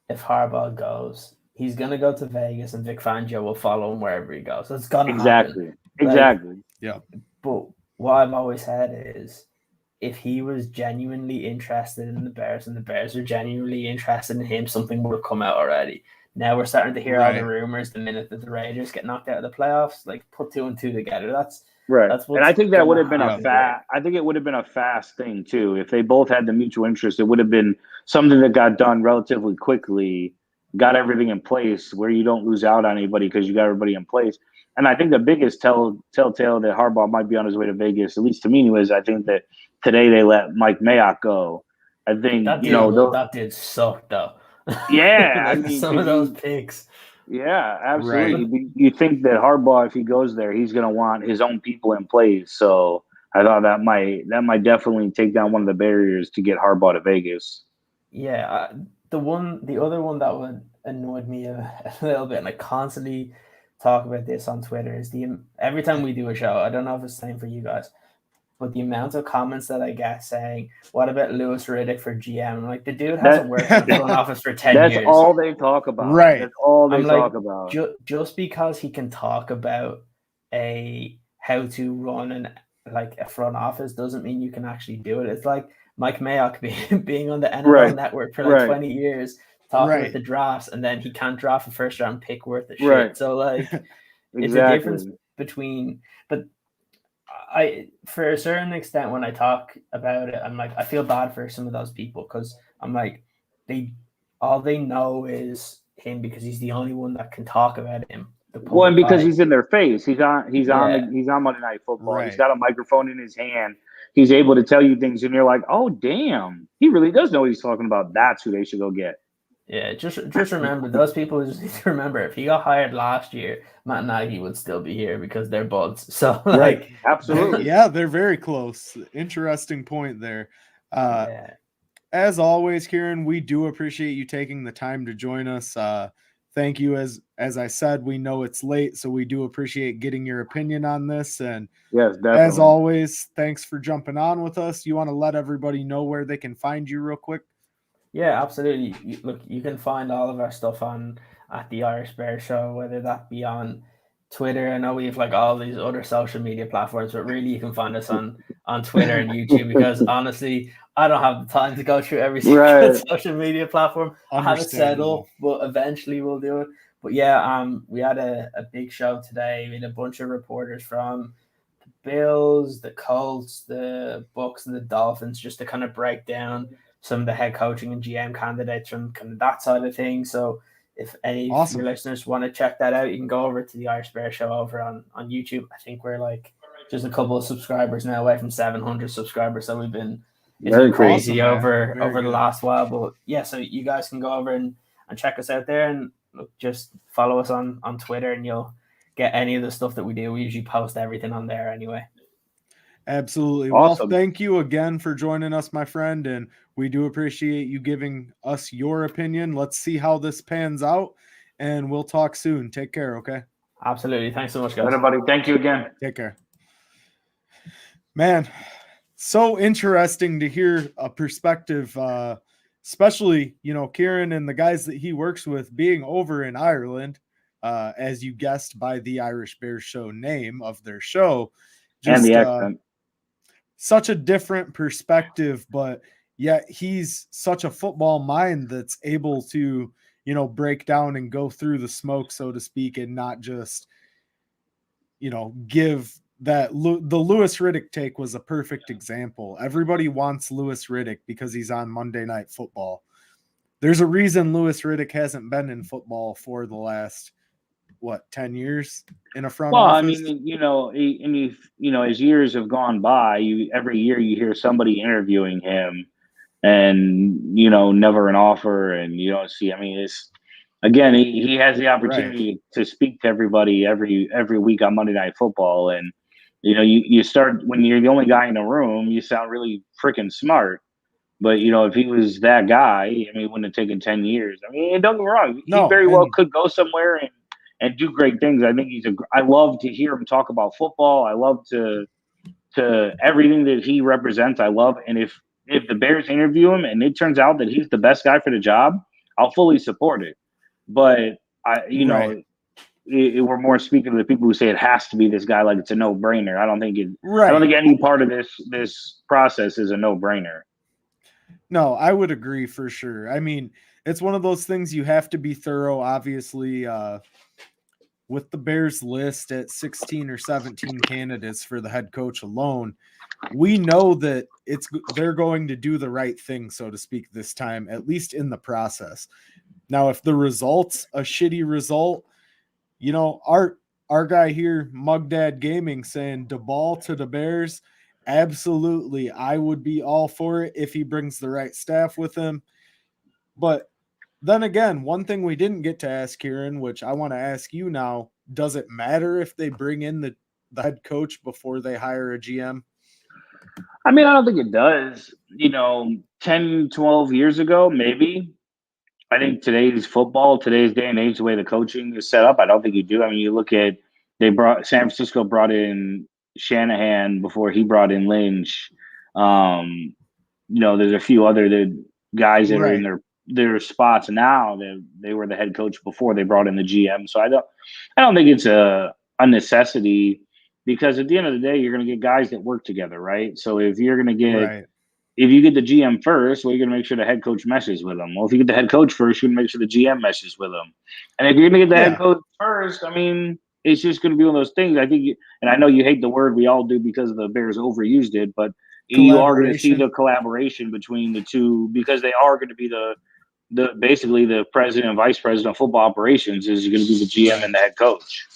if Harbaugh goes, he's going to go to Vegas, and Vic Fangio will follow him wherever he goes. So it's going to happen. Exactly. Yeah. But what I've always said is, if he was genuinely interested in the Bears and the Bears are genuinely interested in him, something would have come out already. Now we're starting to hear all the rumors the minute that the Raiders get knocked out of the playoffs. Like, put 2 and 2 together. That's right. And I think that would have been I think it would have been a fast thing too. If they both had the mutual interest, it would have been something that got done relatively quickly, got everything in place where you don't lose out on anybody because you got everybody in place. And I think the biggest telltale that Harbaugh might be on his way to Vegas, at least to me anyways, I think that today they let Mike Mayock go. I think, that did suck though. Yeah. Like, I mean, some of those picks. Yeah, absolutely. Right. You think that Harbaugh, if he goes there, he's going to want his own people in place. So I thought that might definitely take down one of the barriers to get Harbaugh to Vegas. Yeah. The other one that would annoyed me a little bit, and I constantly talk about this on Twitter, is every time we do a show, I don't know if it's the same for you guys, but the amount of comments that I get saying, what about Louis Riddick for GM? I'm like, the dude hasn't worked in the front office for 10 years. That's all they talk about. Right. That's all they talk about. Just because he can talk about how to run a front office doesn't mean you can actually do it. It's like Mike Mayock being on the NFL network for 20 years, talking about the drafts, and then he can't draft a first round pick worth of shit. Right. So it's a difference between, but for a certain extent, when I talk about it, I'm like, I feel bad for some of those people, because I'm like, all they know is him because he's the only one that can talk about him. Well, and because he's in their face, he's on Monday Night Football. Right. He's got a microphone in his hand. He's able to tell you things, and you're like, oh damn, he really does know what he's talking about. That's who they should go get. Yeah, just remember, those people just need to remember, if he got hired last year, Matt Nagy would still be here because they're buds. So absolutely. Yeah, they're very close. Interesting point there. As always, Kieran, we do appreciate you taking the time to join us. Thank you. As I said, we know it's late, so we do appreciate getting your opinion on this. And yes, definitely. As always, thanks for jumping on with us. You want to let everybody know where they can find you real quick? Yeah, absolutely. You can find all of our stuff at the Irish Bear Show, whether that be on Twitter. I know we have all these other social media platforms, but really you can find us on Twitter and YouTube, because honestly, I don't have the time to go through every single social media platform. I have it set up, but eventually we'll do it. But yeah, we had a big show today. We had a bunch of reporters from the Bills, the Colts, the Bucks, and the Dolphins, just to kind of break down some of the head coaching and GM candidates from kind of that side of things. So if any of your listeners want to check that out, you can go over to the Irish Bear Show over on YouTube. I think we're just a couple of subscribers now away from 700 subscribers. So it's been crazy over the last while. But yeah, so you guys can go over and check us out there, and just follow us on Twitter, and you'll get any of the stuff that we do. We usually post everything on there anyway. Absolutely. Well, Awesome. thank you again for joining us, my friend, and we do appreciate you giving us your opinion. Let's see how this pans out, and we'll talk soon. Take care, okay? Absolutely. Thanks so much, guys. Everybody, thank you again. Take care. Man, so interesting to hear a perspective, especially, Kieran and the guys that he works with being over in Ireland, as you guessed by the Irish Bears show name of their show. And the Just accent. such a different perspective, but yet he's such a football mind that's able to, break down and go through the smoke, so to speak, and not just, give that. The Lewis Riddick take was a perfect example. Everybody wants Lewis Riddick because he's on Monday Night Football. There's a reason Lewis Riddick hasn't been in football for the last 10 years in a front office. I mean, as years have gone by, every year you hear somebody interviewing him, and never an offer, and you don't see. I mean, it's again, he has the opportunity to speak to everybody every week on Monday Night Football, and you start when you're the only guy in the room, you sound really freaking smart. But if he was that guy, I mean, it wouldn't have taken 10 years. I mean, don't get me wrong, he very well could go somewhere and do great things. I think I love to hear him talk about football. I love to everything that he represents. I love, and if the Bears interview him and it turns out that he's the best guy for the job, I'll fully support it. But we're more speaking to the people who say it has to be this guy, like it's a no brainer. I don't think I don't think any part of this process is a no brainer. No, I would agree for sure. I mean, it's one of those things you have to be thorough, obviously, with the Bears list at 16 or 17 candidates for the head coach alone. We know that they're going to do the right thing, so to speak, this time, at least in the process. Now, if the result's a shitty result, our guy here, Mugdad Gaming, saying the ball to the Bears. Absolutely, I would be all for it if he brings the right staff with him. But then again, one thing we didn't get to ask, Kieran, which I want to ask you now, does it matter if they bring in the head coach before they hire a GM? I mean, I don't think it does. 10, 12 years ago, maybe. I think today's day and age, the way the coaching is set up, I don't think you do. I mean, you look at San Francisco brought in Shanahan before he brought in Lynch. There's a few other guys that are in their spots now. They were the head coach before they brought in the GM. So I don't think it's a necessity, because at the end of the day, you're going to get guys that work together, right? So if you're going to get if you get the GM first, well, you're going to make sure the head coach meshes with them. Well, if you get the head coach first, you're going to make sure the GM meshes with them. And if you're going to get the head coach first, I mean, it's just going to be one of those things. I think, and I know you hate the word, we all do, because the Bears overused it, but you are going to see the collaboration between the two, because they are going to be basically the president and vice president of football operations is going to be the GM and the head coach.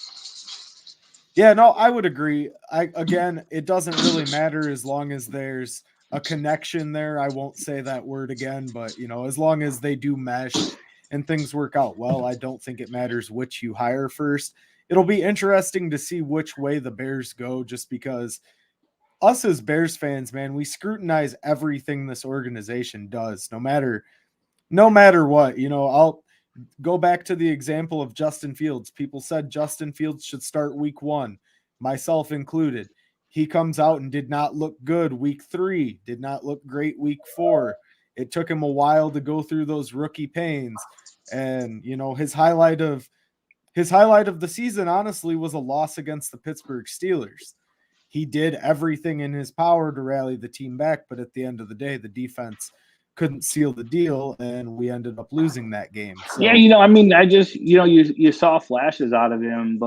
Yeah, no, I would agree. Again, it doesn't really matter as long as there's a connection there. I won't say that word again, but as long as they do mesh and things work out well, I don't think it matters which you hire first. It'll be interesting to see which way the Bears go, just because us as Bears fans, man, we scrutinize everything this organization does, no matter what. I'll go back to the example of Justin Fields. People said Justin Fields should start week 1, myself included. He comes out and did not look good week 3, did not look great week 4. It took him a while to go through those rookie pains. And, his highlight of the season, honestly, was a loss against the Pittsburgh Steelers. He did everything in his power to rally the team back, but at the end of the day, the defense couldn't seal the deal, and we ended up losing that game. So, yeah, I mean, I just, you saw flashes out of him,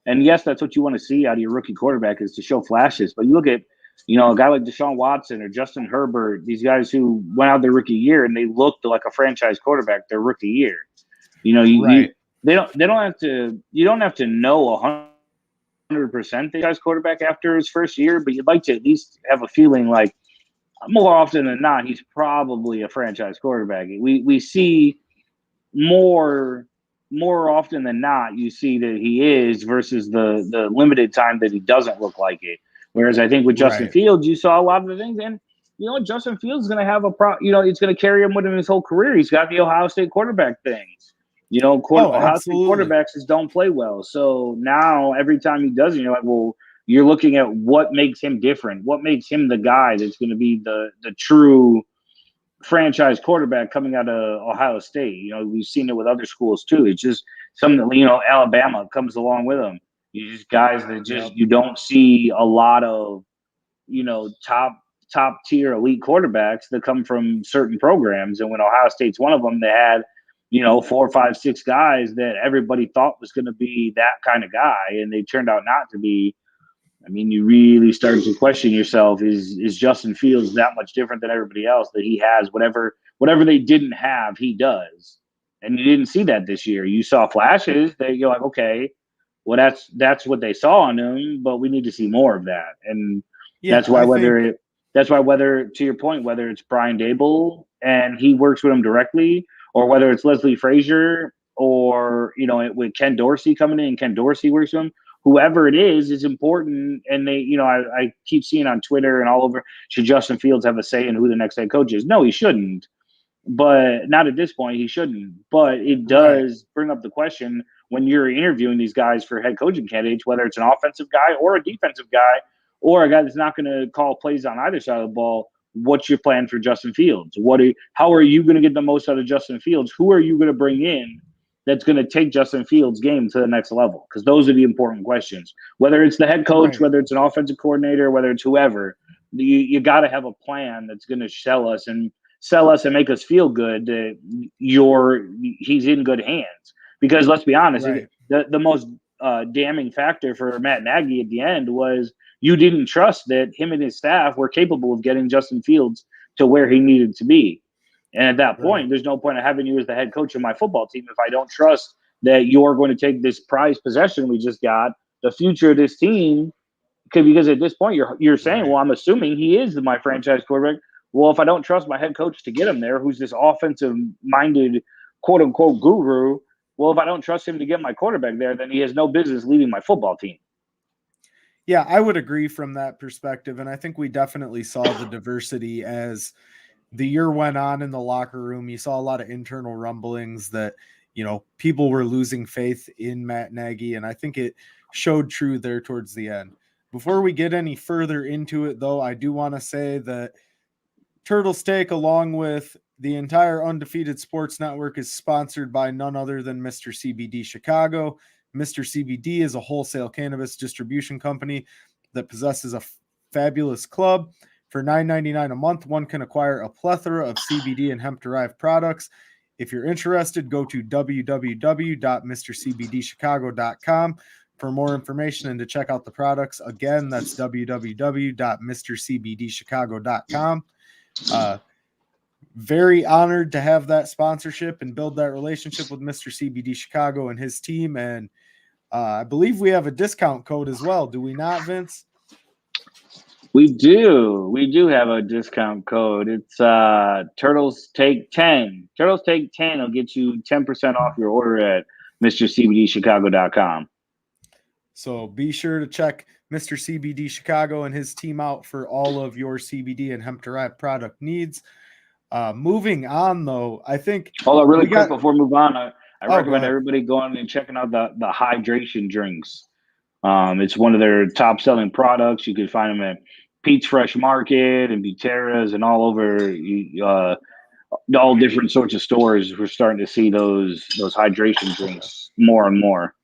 and yes, that's what you want to see out of your rookie quarterback, is to show flashes. But you look at, a guy like Deshaun Watson or Justin Herbert, these guys who went out their rookie year and they looked like a franchise quarterback their rookie year. You don't have to know 100% the guy's quarterback after his first year, but you'd like to at least have a feeling like, more often than not, he's probably a franchise quarterback. We see more often than not, you see that he is, versus the limited time that he doesn't look like it. Whereas I think with Justin Right. Fields, you saw a lot of the things, and Justin Fields is going to have it's going to carry him with him his whole career. He's got the Ohio State quarterback thing. Oh, Ohio State absolutely. quarterbacks just don't play well. So now every time he does it, you're like, well, you're looking at what makes him different, what makes him the guy that's going to be the true franchise quarterback coming out of Ohio State. We've seen it with other schools too. It's just something that, Alabama comes along with them. You just guys that Yep. just you don't see a lot of, top tier elite quarterbacks that come from certain programs. And when Ohio State's one of them, they had, 4, 5, 6 guys that everybody thought was going to be that kind of guy, and they turned out not to be. I mean, you really start to question yourself: is Justin Fields that much different than everybody else? That he has whatever they didn't have, he does, and you didn't see that this year. You saw flashes that you're like, okay, well, that's what they saw on him, but we need to see more of that. And Yeah, that's why I think whether to your point, whether it's Brian Dable and he works with him directly, or whether it's Leslie Frazier, or with Ken Dorsey coming in and Ken Dorsey works with him, whoever it is important. And they, I keep seeing on Twitter and all over, should Justin Fields have a say in who the next head coach is? No, he shouldn't. But not at this point, he shouldn't. But it right. does bring up the question when you're interviewing these guys for head coaching candidates, whether it's an offensive guy or a defensive guy or a guy that's not going to call plays on either side of the ball. What's your plan for Justin Fields? How are you going to get the most out of Justin Fields? Who are you going to bring in that's going to take Justin Fields' game to the next level? Because those are the important questions. Whether it's the head coach, Right. whether it's an offensive coordinator, whether it's whoever, you got to have a plan that's going to sell us and make us feel good that he's in good hands. Because let's be honest, Right. the most damning factor for Matt Nagy at the end was you didn't trust that him and his staff were capable of getting Justin Fields to where he needed to be. And at that Right. point, there's no point of having you as the head coach of my football team if I don't trust that you're going to take this prized possession we just got, the future of this team. Because at this point, you're saying, Right. well, I'm assuming he is my franchise quarterback. Well, if I don't trust my head coach to get him there, who's this offensive-minded, quote-unquote guru, well, if I don't trust him to get my quarterback there, then he has no business leading my football team. Yeah, I would agree from that perspective. And I think we definitely saw the diversity as the year went on in the locker room. You saw a lot of internal rumblings that, people were losing faith in Matt Nagy. And I think it showed true there towards the end. Before we get any further into it, though, I do want to say that Turtle Steak, along with the entire Undefeated Sports Network, is sponsored by none other than Mr. CBD Chicago. Mr. CBD is a wholesale cannabis distribution company that possesses a fabulous club. For $9.99 a month, one can acquire a plethora of CBD and hemp-derived products. If you're interested, go to www.mrcbdchicago.com for more information and to check out the products. Again, that's www.mrcbdchicago.com. Very honored to have that sponsorship and build that relationship with Mr. CBD Chicago and his team. And I believe we have a discount code as well. Do we not, Vince? We do. We do have a discount code. It's Turtles Take 10. Turtles Take 10 will get you 10% off your order at MrCBDChicago.com. So be sure to check Mr. CBD Chicago and his team out for all of your CBD and hemp-derived product needs. Moving on, though, I think. Hold on, really quick before we move on. I recommend go everybody going and checking out the hydration drinks. It's one of their top selling products. You can find them at Pete's Fresh Market and Butera's and all over all different sorts of stores. We're starting to see those hydration drinks more and more.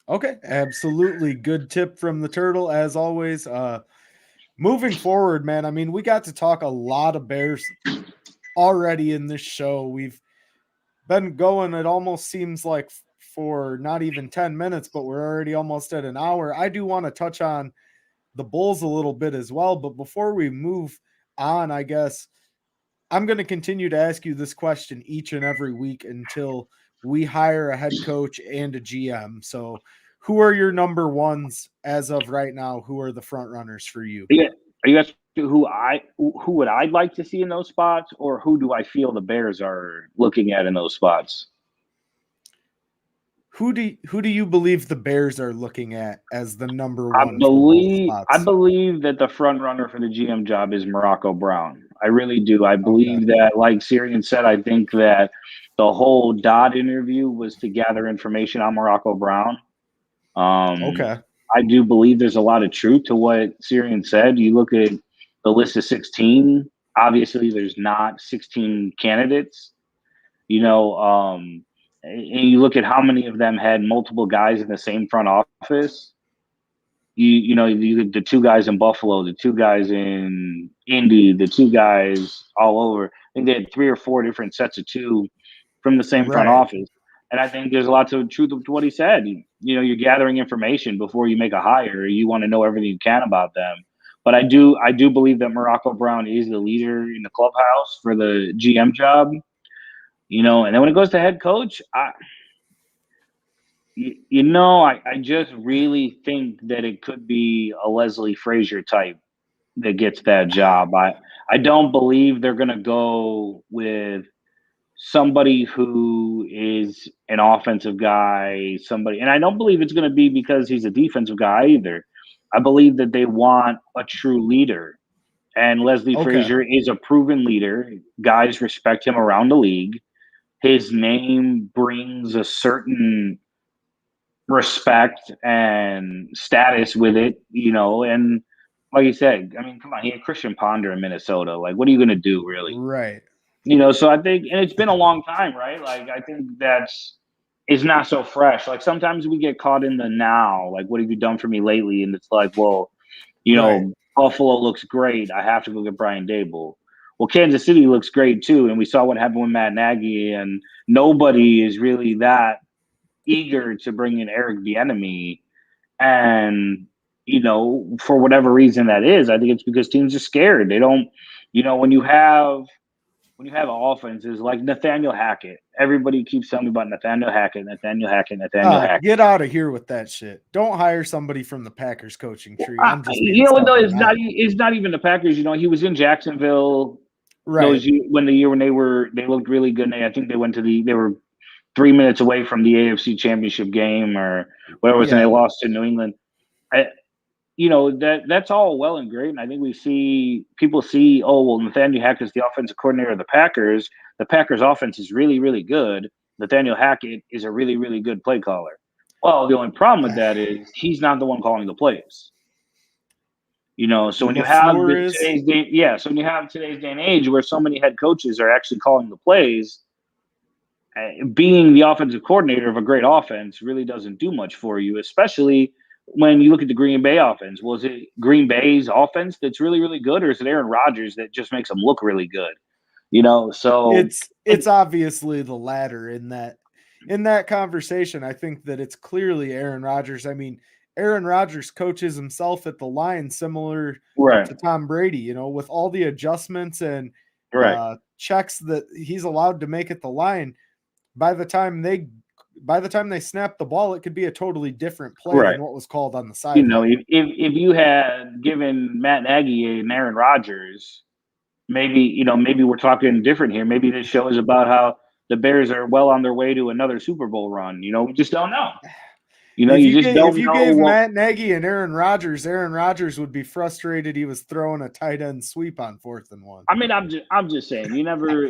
Okay, absolutely. Good tip from the Turtle, as always. Moving forward, man, I mean, we got to talk a lot of Bears already in this show. We've been going, it almost seems like for not even 10 minutes, but we're already almost at an hour. I do want to touch on the Bulls a little bit as well. But before we move on, I guess I'm going to continue to ask you this question each and every week until we hire a head coach and a GM. So who are your number ones as of right now? Who are the front runners for you? Yeah. Are you asking who would I like to see in those spots, or who do I feel the Bears are looking at in those spots? Who do you believe the Bears are looking at as the number I one for both believe I spots? believe that the front runner for the GM job is Morocco Brown. I really do. I Okay. believe that, like Syrian said, I think that the whole Dodd interview was to gather information on Morocco Brown. Um, Okay. I do believe there's a lot of truth to what Syrian said. You look at the list of 16. Obviously, there's not 16 candidates. You know, and you look at how many of them had multiple guys in the same front office. The two guys in Buffalo, the two guys in Indy, the two guys all over. I think they had 3 or 4 different sets of two from the same front Right. office. And I think there's lots of truth to what he said. You're gathering information before you make a hire. You want to know everything you can about them. But I do believe that Morocco Brown is the leader in the clubhouse for the GM job. And then when it goes to head coach, I just really think that it could be a Leslie Frazier type that gets that job. I don't believe they're going to go with somebody who is an offensive guy, and I don't believe it's going to be because he's a defensive guy either. I believe that they want a true leader. And Leslie Okay. Frazier is a proven leader. Guys respect him around the league. His name brings a certain respect and status with it, and like you said, I mean, come on, he had Christian Ponder in Minnesota. Like, what are you going to do, really? Right. So I think, and it's been a long time, right? Like, I think it's not so fresh. Like, sometimes we get caught in the now, like, what have you done for me lately? And it's like, well, Right. Buffalo looks great. I have to go get Brian Dable. Well, Kansas City looks great too. And we saw what happened with Matt Nagy, and nobody is really that eager to bring in Eric Bieniemy. And, for whatever reason that is, I think it's because teams are scared. They don't, when you have offenses like Nathaniel Hackett, everybody keeps telling me about Nathaniel Hackett. Get out of here with that shit. Don't hire somebody from the Packers coaching tree. I'm just being No, stubborn. it's not even the Packers. He was in Jacksonville Right. when they looked really good. And I think they were 3 minutes away from the AFC Championship game or whatever it was, and they Yeah. lost to New England. That's all well and great, and I think people see, oh well, Nathaniel Hackett is the offensive coordinator of the Packers. The Packers' offense is really, really good. Nathaniel Hackett is a really, really good play caller. Well, the only problem with that is he's not the one calling the plays. So when you have LaFleur is. so when you have today's day and age where so many head coaches are actually calling the plays, being the offensive coordinator of a great offense really doesn't do much for you, especially when you look at the Green Bay offense. Was it Green Bay's offense that's really, really good, or is it Aaron Rodgers that just makes them look really good? So It's obviously the latter in that conversation. I think that it's clearly Aaron Rodgers. I mean, Aaron Rodgers coaches himself at the line similar right, to Tom Brady, with all the adjustments and right, checks that he's allowed to make at the line. By the time they snap the ball, it could be a totally different play right. than what was called on the sideline. If you had given Matt Nagy and Aaron Rodgers, maybe we're talking different here. Maybe this show is about how the Bears are well on their way to another Super Bowl run. We just don't know. You just If don't you know gave what. Matt Nagy and Aaron Rodgers would be frustrated he was throwing a tight end sweep on 4th and 1. I mean, I'm just saying, you never,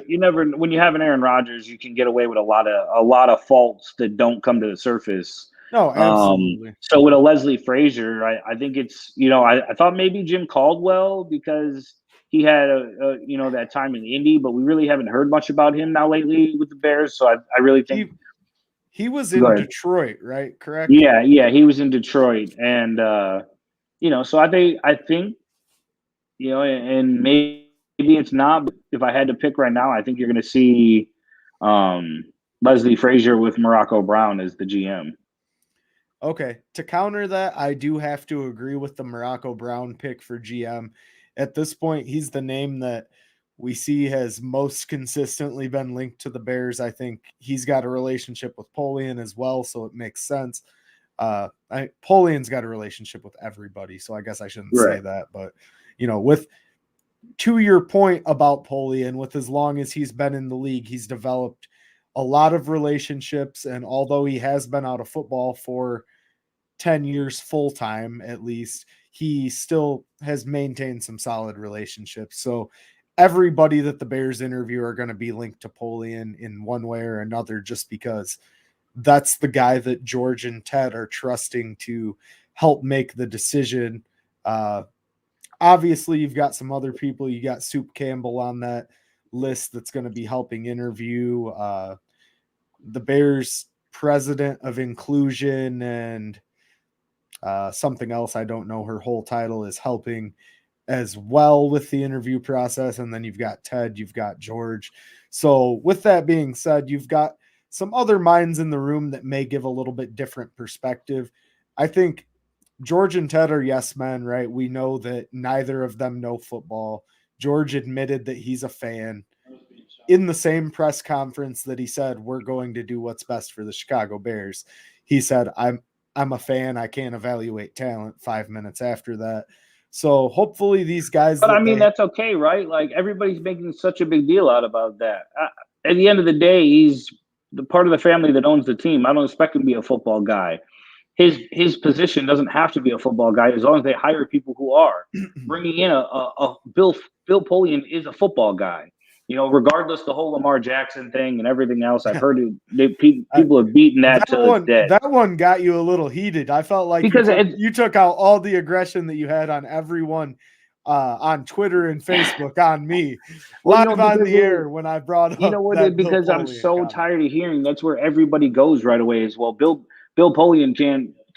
when you have an Aaron Rodgers, you can get away with a lot of faults that don't come to the surface. No, absolutely. So with a Leslie Frazier, I think it's, I thought maybe Jim Caldwell, because he had that time in Indy, but we really haven't heard much about him now lately with the Bears. So I really think he was go in ahead. Detroit, right? Correct? Yeah, he was in Detroit, and so I think and maybe it's not. But if I had to pick right now, I think you're going to see Leslie Frazier with Morocco Brown as the GM. Okay. To counter that, I do have to agree with the Morocco Brown pick for GM. At this point, he's the name that we see has most consistently been linked to the Bears. I think he's got a relationship with Polian as well, so it makes sense. Polian's got a relationship with everybody, so I guess I shouldn't say that. But, to your point about Polian, with as long as he's been in the league, he's developed a lot of relationships. And although he has been out of football for 10 years full time, at least, he still has maintained some solid relationships. So everybody that the Bears interview are going to be linked to Polian in one way or another, just because that's the guy that George and Ted are trusting to help make the decision. Obviously, you've got some other people. You got Soup Campbell on that list that's going to be helping interview. The Bears president of inclusion and something else, I don't know her whole title, is helping as well with the interview process. And then you've got Ted, you've got George. So with that being said, you've got some other minds in the room that may give a little bit different perspective. I think George and Ted are yes men, right? We know that neither of them know football. George admitted that he's a fan in the same press conference that he said, we're going to do what's best for the Chicago Bears. He said, I'm a fan. I can't evaluate talent 5 minutes after that. So hopefully these guys. But I mean, that's okay, right? Like, everybody's making such a big deal out about that. At the end of the day, he's the part of the family that owns the team. I don't expect him to be a football guy. His position doesn't have to be a football guy as long as they hire people who are. Bringing in a Bill Polian is a football guy. You know, regardless the whole Lamar Jackson thing and everything else, I've heard people have beaten that to death. That one got you a little heated. I felt like because you took out all the aggression that you had on everyone on Twitter and Facebook on me live on the air when I brought up. You know what? Because I'm so tired of hearing that's where everybody goes right away as well. Bill Polian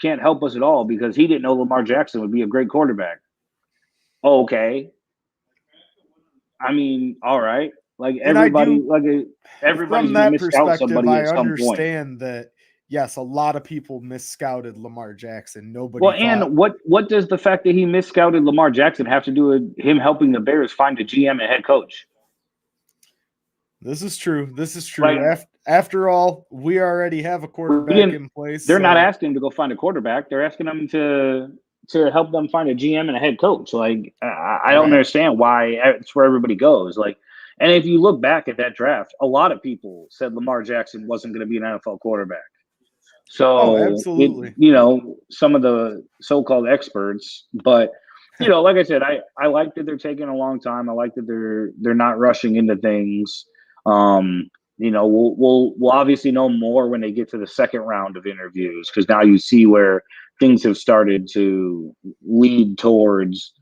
can't help us at all because he didn't know Lamar Jackson would be a great quarterback. Okay. I mean, all right. Like everybody's from that perspective, I understand that yes, a lot of people misscouted Lamar Jackson. Nobody. Well, and what does the fact that he misscouted Lamar Jackson have to do with him helping the Bears find a GM and head coach? This is true. Like, after all, we already have a quarterback in place. They're not asking him to go find a quarterback. They're asking him to help them find a GM and a head coach. Like, I don't understand why it's where everybody goes. Like, and if you look back at that draft, a lot of people said Lamar Jackson wasn't going to be an NFL quarterback. So, absolutely. Some of the so-called experts, but like I said, I like that they're taking a long time. I like that they're not rushing into things. We'll obviously know more when they get to the second round of interviews, because now you see where things have started to lead towards,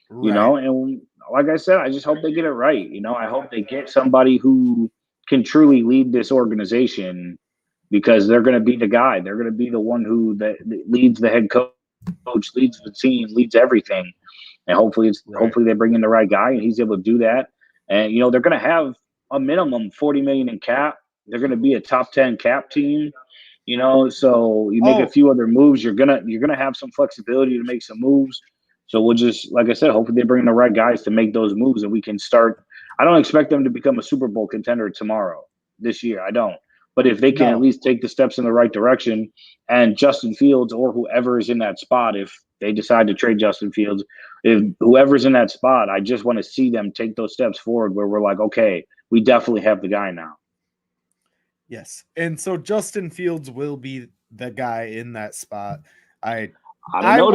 and like I said, I just hope they get it right. I hope they get somebody who can truly lead this organization, because they're going to be the guy. They're going to be the one who that leads the head coach, leads the team, leads everything. And hopefully they bring in the right guy and he's able to do that. And, they're going to have a minimum $40 million in cap. They're going to be a top 10 cap team, so you make a few other moves. You're going to have some flexibility to make some moves. So we'll just, like I said, hopefully they bring the right guys to make those moves and we can start. I don't expect them to become a Super Bowl contender this year. I don't. But if they can at least take the steps in the right direction, and Justin Fields or whoever is in that spot, if they decide to trade Justin Fields, if whoever's in that spot, I just want to see them take those steps forward where we're like, okay, we definitely have the guy now. Yes. And so Justin Fields will be the guy in that spot. I don't know.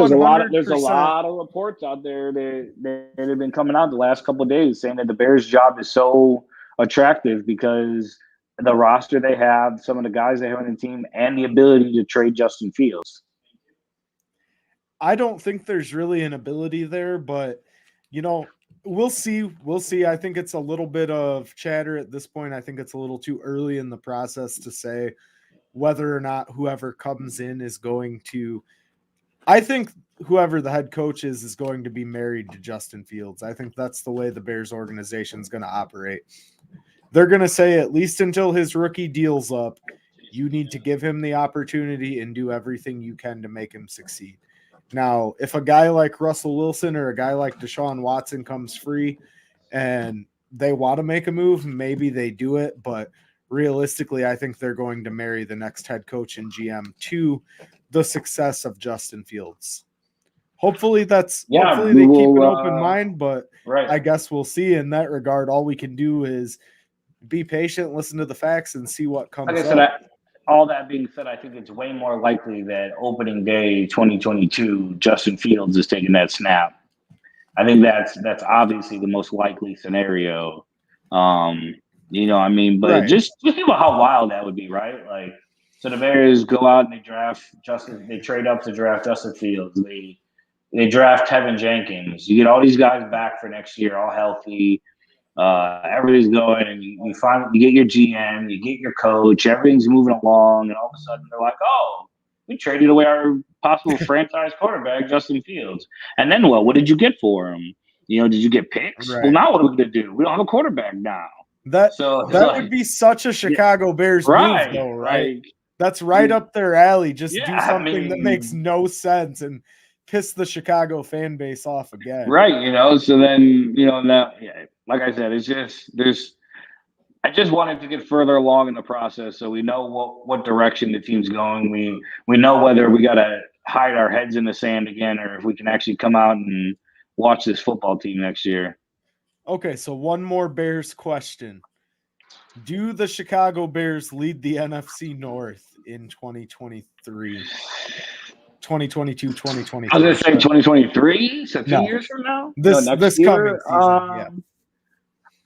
There's a lot of reports out there that have been coming out the last couple of days saying that the Bears' job is so attractive because the roster they have, some of the guys they have on the team, and the ability to trade Justin Fields. I don't think there's really an ability there, but we'll see. We'll see. I think it's a little bit of chatter at this point. I think it's a little too early in the process to say whether or not whoever comes in is going to. I think whoever the head coach is going to be married to Justin Fields. I think that's the way the Bears organization is going to operate. They're going to say, at least until his rookie deal's up, you need to give him the opportunity and do everything you can to make him succeed. Now, if a guy like Russell Wilson or a guy like Deshaun Watson comes free and they want to make a move, maybe they do it. But realistically, I think they're going to marry the next head coach and GM to the success of Justin Fields. Hopefully they keep an open mind, but I guess we'll see. In that regard, all we can do is be patient, listen to the facts, and see what Like comes I said, up. all that being said, I think it's way more likely that opening day 2022, Justin Fields is taking that snap. I think that's obviously the most likely scenario. Um, I mean, but Right. just think about how wild that would be, right? Like, so the Bears go out and they trade up to draft Justin Fields. They draft Tevin Jenkins. You get all these guys back for next year, all healthy. Everything's going, and you get your GM, you get your coach, everything's moving along, and all of a sudden they're like, "Oh, we traded away our possible franchise quarterback, Justin Fields." And then what? What did you get for him? Did you get picks? Well, Right. now what are we gonna do? We don't have a quarterback now. That So it's that would like, be such a yeah, Chicago Bears move, right, though, right? like, That's right up their alley. Just yeah, do I something that makes mean, no sense and piss the Chicago fan base off again. right, So then, now, yeah, like I said, it's just there's I just wanted to get further along in the process so we know what direction the team's going. We know whether we got to hide our heads in the sand again or if we can actually come out and watch this football team next year. Okay, so one more Bears question. Do the Chicago Bears lead the NFC North in 2023? 2022, I was 2023. going to say 2023, so 2 years from now? No, next This coming year. season, yeah.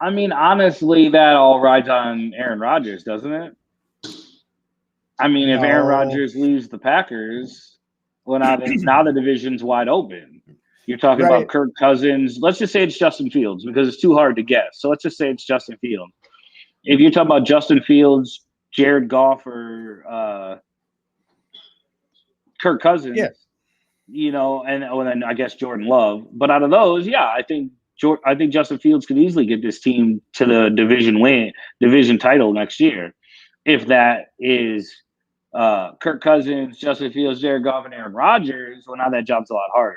I mean, honestly, that all rides on Aaron Rodgers, doesn't it? I mean, if Aaron No. Rodgers leaves the Packers, well, now the division's wide open. You're talking Right. about Kirk Cousins. Let's just say it's Justin Fields because it's too hard to guess. So let's just say it's Justin Fields. If you're talking about Justin Fields, Jared Goff, or Kirk Cousins, Yeah. and then I guess Jordan Love. But out of those, yeah, I think Justin Fields could easily get this team to the division title next year. If that is Kirk Cousins, Justin Fields, Jared Goff, and Aaron Rodgers, well, now that job's a lot harder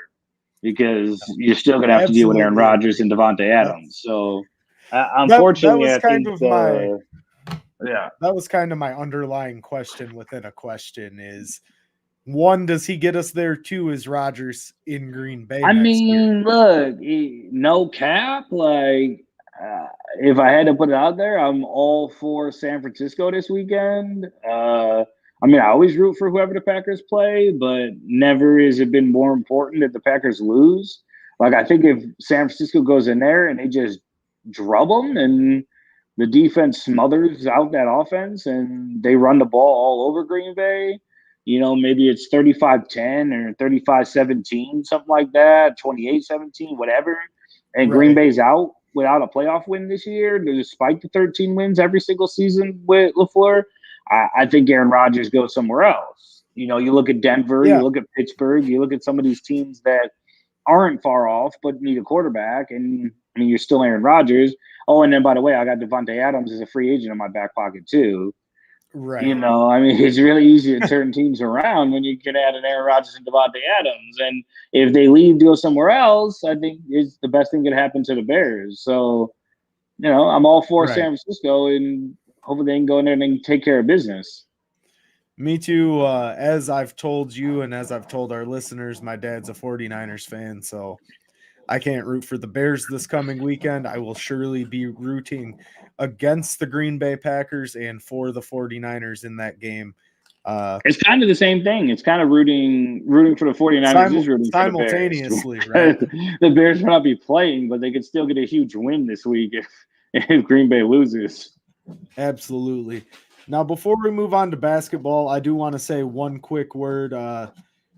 because you're still going to have to deal with Aaron Absolutely Rodgers agree. and Devontae Adams. So, unfortunately, was I think that was kind of my underlying question within a question is, one, does he get us there? Two, is Rodgers in Green Bay I next year? mean, look, no cap. Like, if I had to put it out there, I'm all for San Francisco this weekend. I mean, I always root for whoever the Packers play, but never has it been more important that the Packers lose. Like, I think if San Francisco goes in there and they just drub them and the defense smothers out that offense and they run the ball all over Green Bay, maybe it's 35-10 or 35-17, something like that, 28-17, whatever. And Green Right. Bay's out without a playoff win this year, despite the 13 wins every single season with LaFleur. I think Aaron Rodgers goes somewhere else. You look at Denver, Yeah. you look at Pittsburgh, you look at some of these teams that aren't far off but need a quarterback, and I mean, you're still Aaron Rodgers. Oh, and then by the way, I got Devontae Adams as a free agent in my back pocket too. Right. I mean, it's really easy to turn teams around when you can add an Aaron Rodgers and Devontae Adams. And if they leave to go somewhere else, I think it's the best thing that could happen to the Bears. So, I'm all for Right. San Francisco, and hopefully they can go in there and they can take care of business. Me too. As I've told you and as I've told our listeners, my dad's a 49ers fan, so I can't root for the Bears this coming weekend. I will surely be rooting against the Green Bay Packers and for the 49ers in that game. It's kind of the same thing. It's kind of rooting for the 49ers is rooting for the Bears. Simultaneously, right? The Bears will not be playing, but they could still get a huge win this week if Green Bay loses. Absolutely. Now, before we move on to basketball, I do want to say one quick word.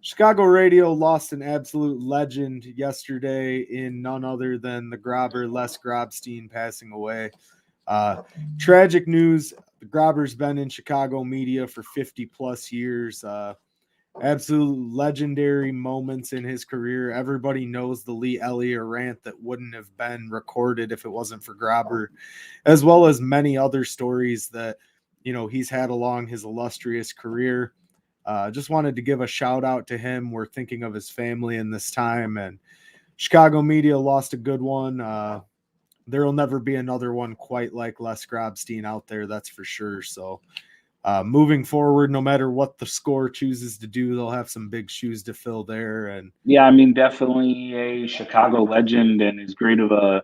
Chicago radio lost an absolute legend yesterday in none other than the Grobber, Les Grobstein, passing away. Tragic news. The Grobber's been in Chicago media for 50 plus years. Absolute legendary moments in his career. Everybody knows the Lee Elliott rant that wouldn't have been recorded if it wasn't for Grobber, as well as many other stories that he's had along his illustrious career. Just wanted to give a shout out to him. We're thinking of his family in this time, and Chicago media lost a good one. There will never be another one quite like Les Grobstein out there, that's for sure. So moving forward, no matter what the score chooses to do, they'll have some big shoes to fill there. And yeah, I mean, definitely a Chicago legend and as great of a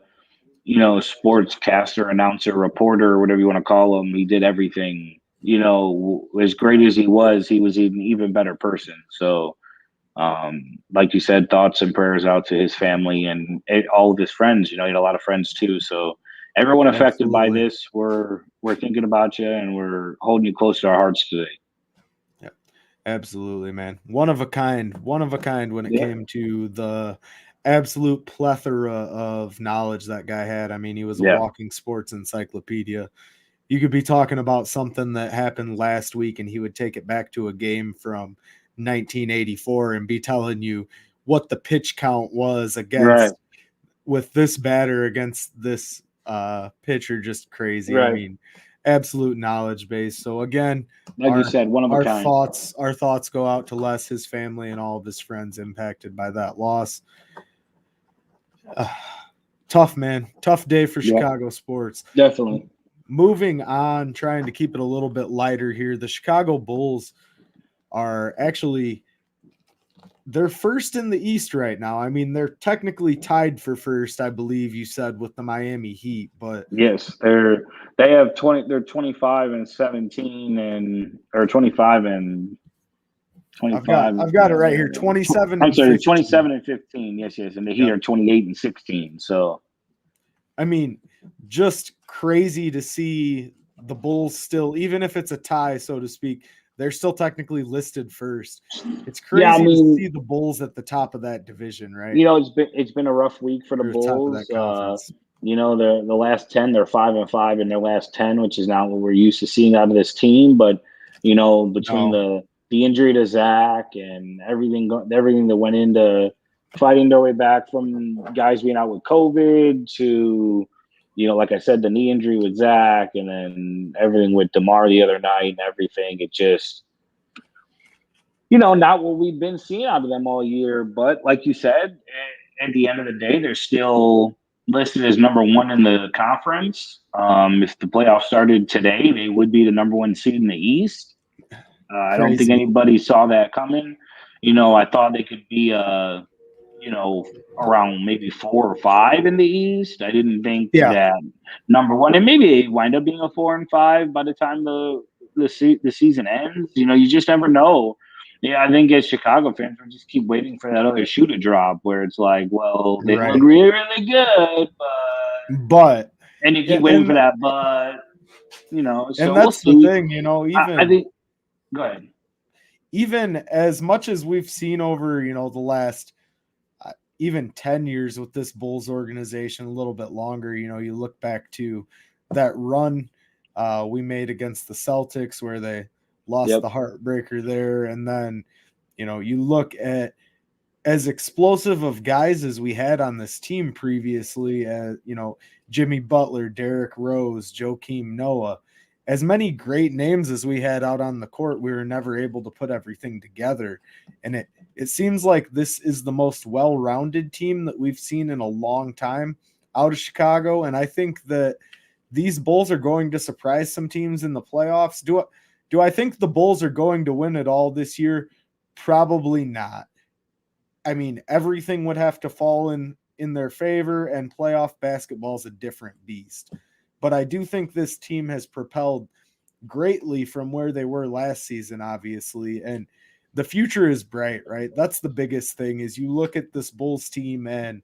sportscaster, announcer, reporter, whatever you want to call him. He did everything. As great as he was an even better person. So, like you said, thoughts and prayers out to his family and all of his friends. He had a lot of friends too. So, everyone affected by Absolutely. this, we're thinking about you and we're holding you close to our hearts today. Yeah, absolutely, man. One of a kind when it Yeah. came to the absolute plethora of knowledge that guy had. I mean, he was a Yeah. walking sports encyclopedia. You could be talking about something that happened last week and he would take it back to a game from 1984 and be telling you what the pitch count was Right. against with this batter against this pitcher. Just crazy. I Right. mean, absolute knowledge base. So again, Like you said, one of a our kind. thoughts go out to Les, his family, and all of his friends impacted by that loss. Tough, man. Tough day for Yeah. Chicago sports. Definitely. Moving on, trying to keep it a little bit lighter here. The Chicago Bulls are actually they're first in the East right now. I mean, they're technically tied for first, I believe you said, with the Miami Heat, but Yes, they have 20. They're 25-17 or 25 and 25. I've got it right here. 27 I'm and sorry, 15. 27-15. Yes, and the Heat Yep. are 28-16. So I mean, just crazy to see the Bulls still, even if it's a tie, so to speak, they're still technically listed first. It's yeah, I crazy to mean, see the Bulls at the top of that division, right? it's been a rough week for the Or the top of Bulls. that conference. The last 10, they're 5-5 in their last 10, which is not what we're used to seeing out of this team. But between No. the injury to Zach and everything that went into fighting their way back from guys being out with COVID to like I said, the knee injury with Zach, and then everything with DeMar the other night and everything, it just not what we've been seeing out of them all year. But like you said, at the end of the day, they're still listed as number one in the conference. If the playoffs started today, they would be the number one seed in the East. I don't think Crazy. anybody saw that coming. I thought they could be, around maybe 4 or 5 in the East. I didn't think Yeah. that number one, and maybe they wind up being a 4 and 5 by the time the season ends. You just never know. Yeah, I think as Chicago fans, we just keep waiting for that other shoe to drop, where it's like, well, they look Right. really, really good, But and you keep yeah, waiting for that, but and so we'll that's the see. thing, I think. Go ahead. even as much as we've seen over, the last even 10 years with this Bulls organization, a little bit longer, you look back to that run we made against the Celtics where they lost Yep. the heartbreaker there. And then, you look at as explosive of guys as we had on this team previously, Jimmy Butler, Derrick Rose, Joakim Noah, as many great names as we had out on the court, we were never able to put everything together. And it seems like this is the most well-rounded team that we've seen in a long time out of Chicago. And I think that these Bulls are going to surprise some teams in the playoffs. Do I think the Bulls are going to win it all this year? Probably not. I mean, everything would have to fall in their favor, and playoff basketball is a different beast. But I do think this team has propelled greatly from where they were last season, obviously, and the future is bright, right? That's the biggest thing is you look at this Bulls team, and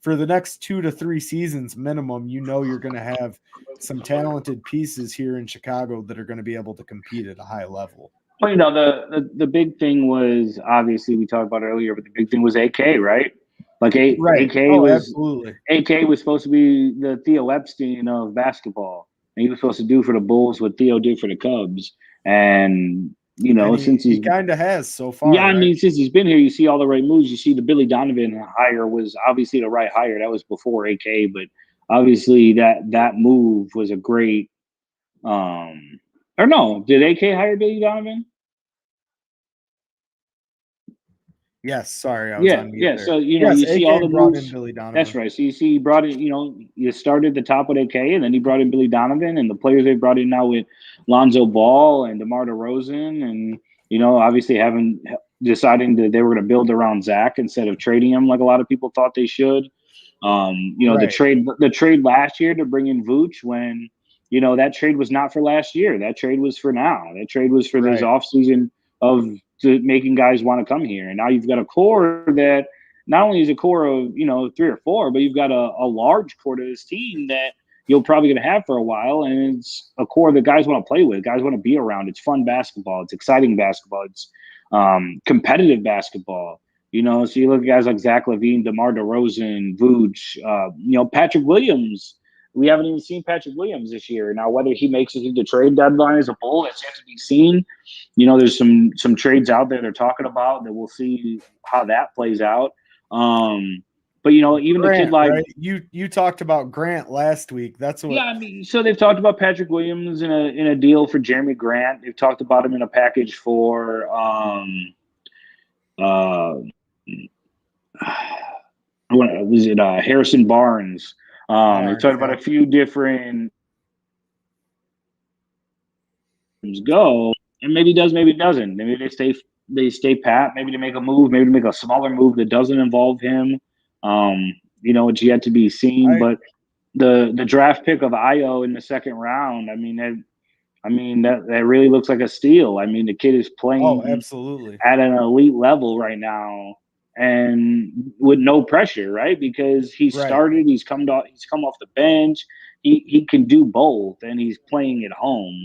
for the next 2 to 3 seasons minimum, you're going to have some talented pieces here in Chicago that are going to be able to compete at a high level. Well, the big thing was obviously we talked about earlier, but the big thing was AK, right? Like Right. AK Absolutely. AK was supposed to be the Theo Epstein of basketball, and he was supposed to do for the Bulls what Theo did for the Cubs. And And since he he's kind of has so far. yeah, I right? mean, since he's been here, you see all the right moves. You see the Billy Donovan hire was obviously the right hire. That was before AK, but obviously that move was a great. Or no, did AK hire Billy Donovan? Yes, sorry, I was on mute there. So Yes, you see AK all the brought moves. in Billy Donovan. That's right. So you see, he brought in. You started the top with AK, and then he brought in Billy Donovan, and the players they brought in now with Lonzo Ball and DeMar DeRozan, and obviously deciding that they were going to build around Zach instead of trading him like a lot of people thought they should. The trade last year to bring in Vooch when, that trade was not for last year. That trade was for now. That trade was for this offseason of making guys want to come here. And now you've got a core that not only is a core of, 3 or 4, but you've got a large core to this team that you're probably going to have for a while. And it's a core that guys want to play with, guys want to be around. It's fun basketball. It's exciting basketball. It's competitive basketball. So you look at guys like Zach LaVine, DeMar DeRozan, Vooch, Patrick Williams. We haven't even seen Patrick Williams this year. Now, whether he makes it to the trade deadline as a Bull, it's yet to be seen. There's some trades out there they're talking about that we'll see how that plays out. But even Grant, the kid like you talked about Grant last week. That's what. Yeah, so they've talked about Patrick Williams in a deal for Jeremy Grant. They've talked about him in a package for Harrison Barnes. They talked about a few different go, and maybe he does, maybe he doesn't. Maybe they stay pat. Maybe they make a move. Maybe they make a smaller move that doesn't involve him. It's yet to be seen. But the draft pick of Io in the second round, that really looks like a steal. The kid is playing absolutely at an elite level right now, and with no pressure, right? Because he started, he's come off the bench. He can do both, and he's playing at home.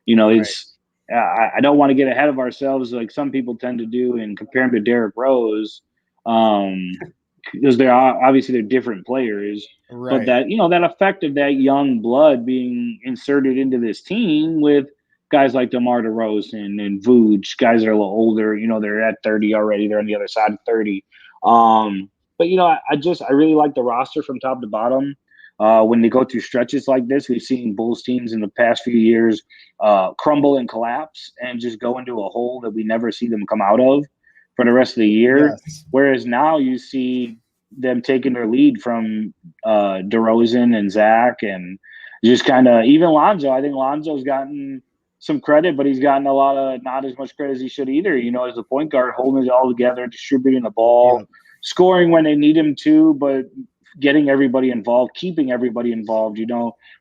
It's I don't want to get ahead of ourselves like some people tend to do and compare him to Derrick Rose, because they're different players. But that that effect of that young blood being inserted into this team with guys like DeMar DeRozan and Vooch, guys that are a little older, they're at 30 already. They're on the other side of 30. But I really like the roster from top to bottom. When they go through stretches like this, we've seen Bulls teams in the past few years crumble and collapse and just go into a hole that we never see them come out of for the rest of the year. Yes. Whereas now you see them taking their lead from DeRozan and Zach, and just kind of even Lonzo. I think Lonzo's gotten some credit, but he's gotten not as much credit as he should either. As a point guard, holding it all together, distributing the ball, scoring when they need him to, but getting everybody involved, keeping everybody involved.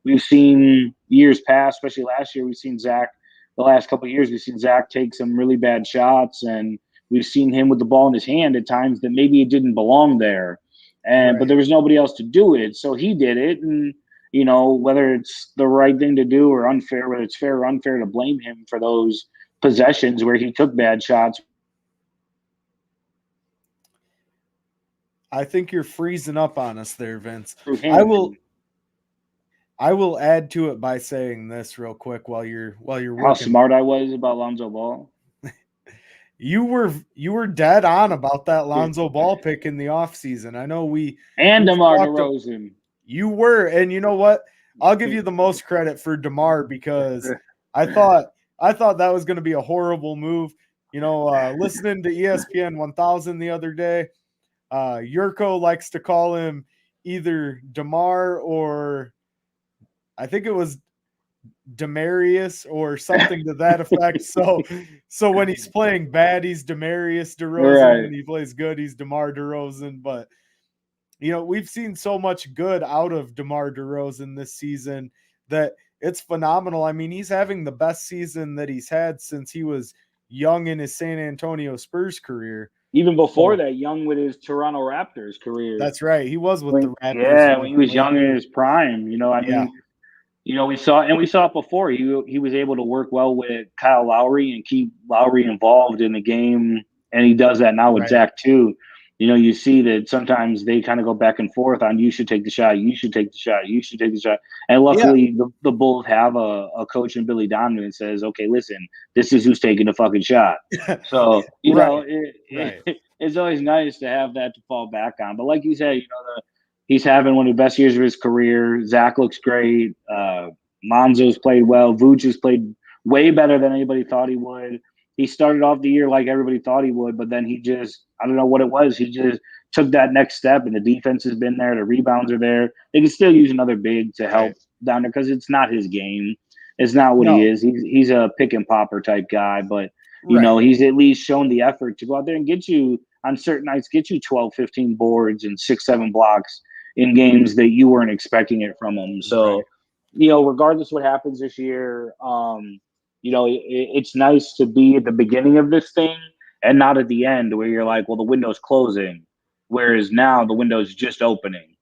We've seen years past, especially last year, we've seen Zach. The last couple of years, we've seen Zach take some really bad shots, and we've seen him with the ball in his hand at times that maybe it didn't belong there. But there was nobody else to do it. So he did it. And, whether it's the right thing to do or unfair, whether it's fair or unfair to blame him for those possessions where he took bad shots. I think you're freezing up on us there, Vince. I will add to it by saying this real quick while you're working. How smart I was about Lonzo Ball. You were dead on about that Lonzo Ball pick in the offseason. I know and DeMar DeRozan. You were, and you know what? I'll give you the most credit for DeMar because I thought that was going to be a horrible move. Listening to ESPN 1000 the other day, Yurko likes to call him either DeMar or I think it was Demarius or something to that effect. So when he's playing bad, he's Demarius DeRozan. When he plays good, he's DeMar DeRozan. But we've seen so much good out of DeMar DeRozan this season that it's phenomenal. He's having the best season that he's had since he was young in his San Antonio Spurs career. Even before that, young with his Toronto Raptors career. That's right. He was with the Raptors. Yeah, when he was young in his prime. We saw it before. He was able to work well with Kyle Lowry and keep Lowry involved in the game, and he does that now with Zach too. You see that sometimes they kind of go back and forth on you should take the shot, you should take the shot, you should take the shot. And luckily the Bulls have a coach in Billy Donovan that says, okay, listen, this is who's taking the fucking shot. So, it's always nice to have that to fall back on. But like you said, he's having one of the best years of his career. Zach looks great. Lonzo's played well. Vooch has played way better than anybody thought he would. He started off the year like everybody thought he would, but then he just, I don't know what it was. He just took that next step, and the defense has been there. The rebounds are there. They can still use another big to help down there because it's not his game. It's not what he is. He's a pick and popper type guy, but, he's at least shown the effort to go out there and get you, on certain nights, get you 12, 15 boards and 6, 7 blocks. in games that you weren't expecting it from them. So, Right. regardless what happens this year, it's nice to be at the beginning of this thing and not at the end where you're like, well, the window's closing, whereas now the window's just opening.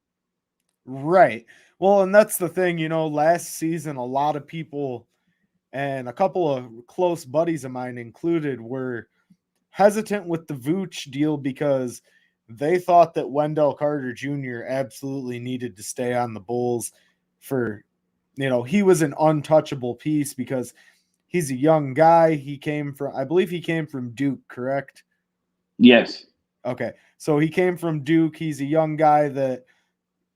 Right. Well, and that's the thing, last season, a lot of people and a couple of close buddies of mine included were hesitant with the Vooch deal because they thought that Wendell Carter Jr. absolutely needed to stay on the Bulls for, he was an untouchable piece because he's a young guy. I believe he came from Duke, correct? Yes. Okay. So he came from Duke. He's a young guy that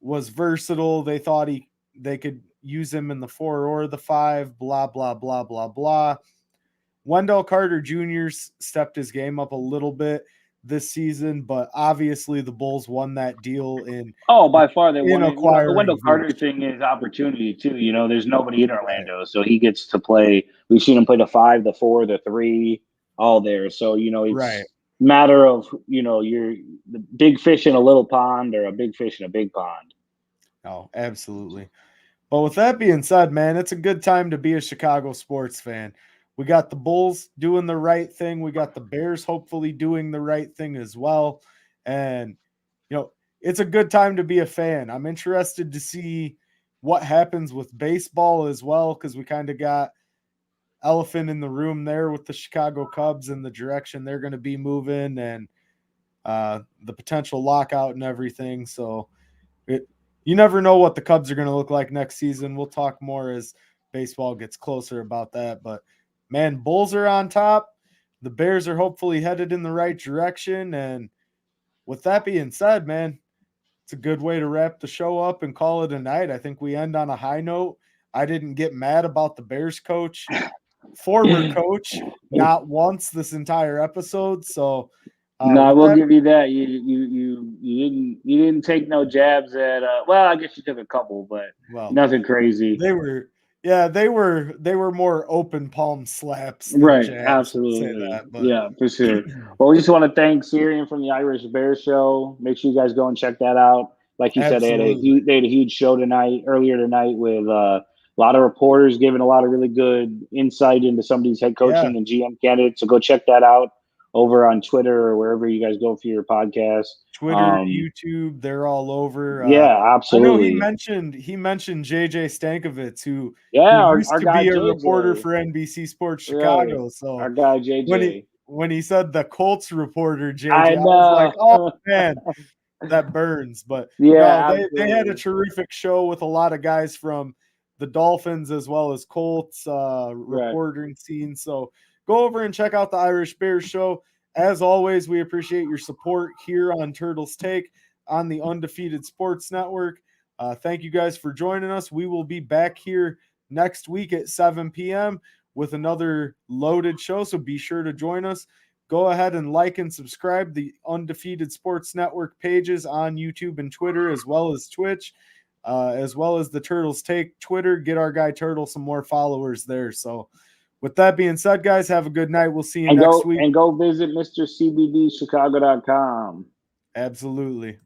was versatile. They thought they could use him in the 4 or the 5, blah, blah, blah, blah, blah. Wendell Carter Jr. stepped his game up a little bit this season, but obviously the Bulls won that deal By far they won it. The Wendell acquiring Carter Vooch. thing is opportunity too. There's nobody in Orlando, so he gets to play. We've seen him play the 5, the 4, the 3, all there. So it's Right. matter of you're the big fish in a little pond or a big fish in a big pond. Oh, absolutely. But with that being said, man, it's a good time to be a Chicago sports fan. We got the Bulls doing the right thing. We got the Bears hopefully doing the right thing as well. And, it's a good time to be a fan. I'm interested to see what happens with baseball as well, because we kind of got elephant in the room there with the Chicago Cubs and the direction they're going to be moving and the potential lockout and everything. So you never know what the Cubs are going to look like next season. We'll talk more as baseball gets closer about that. But, man, Bulls are on top. The Bears are hopefully headed in the right direction. And with that being said, man, it's a good way to wrap the show up and call it a night. I think we end on a high note. I didn't get mad about the Bears former coach, not once this entire episode. So No, I will give you that. You didn't take no jabs at well, I guess you took a couple, but nothing crazy. They were more open palm slaps than Right, jabs. absolutely. Say that, but. Yeah, for sure. Well, we just want to thank Syrian from the Irish Bear Show. Make sure you guys go and check that out. Like you said, they had a huge show earlier tonight with a lot of reporters giving a lot of really good insight into some of these head coaching and GM candidates. So go check that out over on Twitter or wherever you guys go for your podcast. Twitter, YouTube, they're all over. Yeah, absolutely. I know he mentioned JJ Stankovitz, who used our to guy be a JJ. reporter for NBC Sports Chicago. Right. So our guy JJ. When he said the Colts reporter JJ, I was like, oh man, that burns. But yeah, they had a terrific show with a lot of guys from the Dolphins as well as Colts reporting scene. So go over and check out the Irish Bears Show. As always, we appreciate your support here on Turtles Take on the Undefeated Sports Network. Thank you guys for joining us. We will be back here next week at 7 p.m. with another loaded show, so be sure to join us. Go ahead and like and subscribe the Undefeated Sports Network pages on YouTube and Twitter, as well as Twitch, as well as the Turtles Take Twitter. Get our guy Turtle some more followers there. So with that being said, guys, have a good night. We'll see you next week. And go visit MrCBDChicago.com. Absolutely.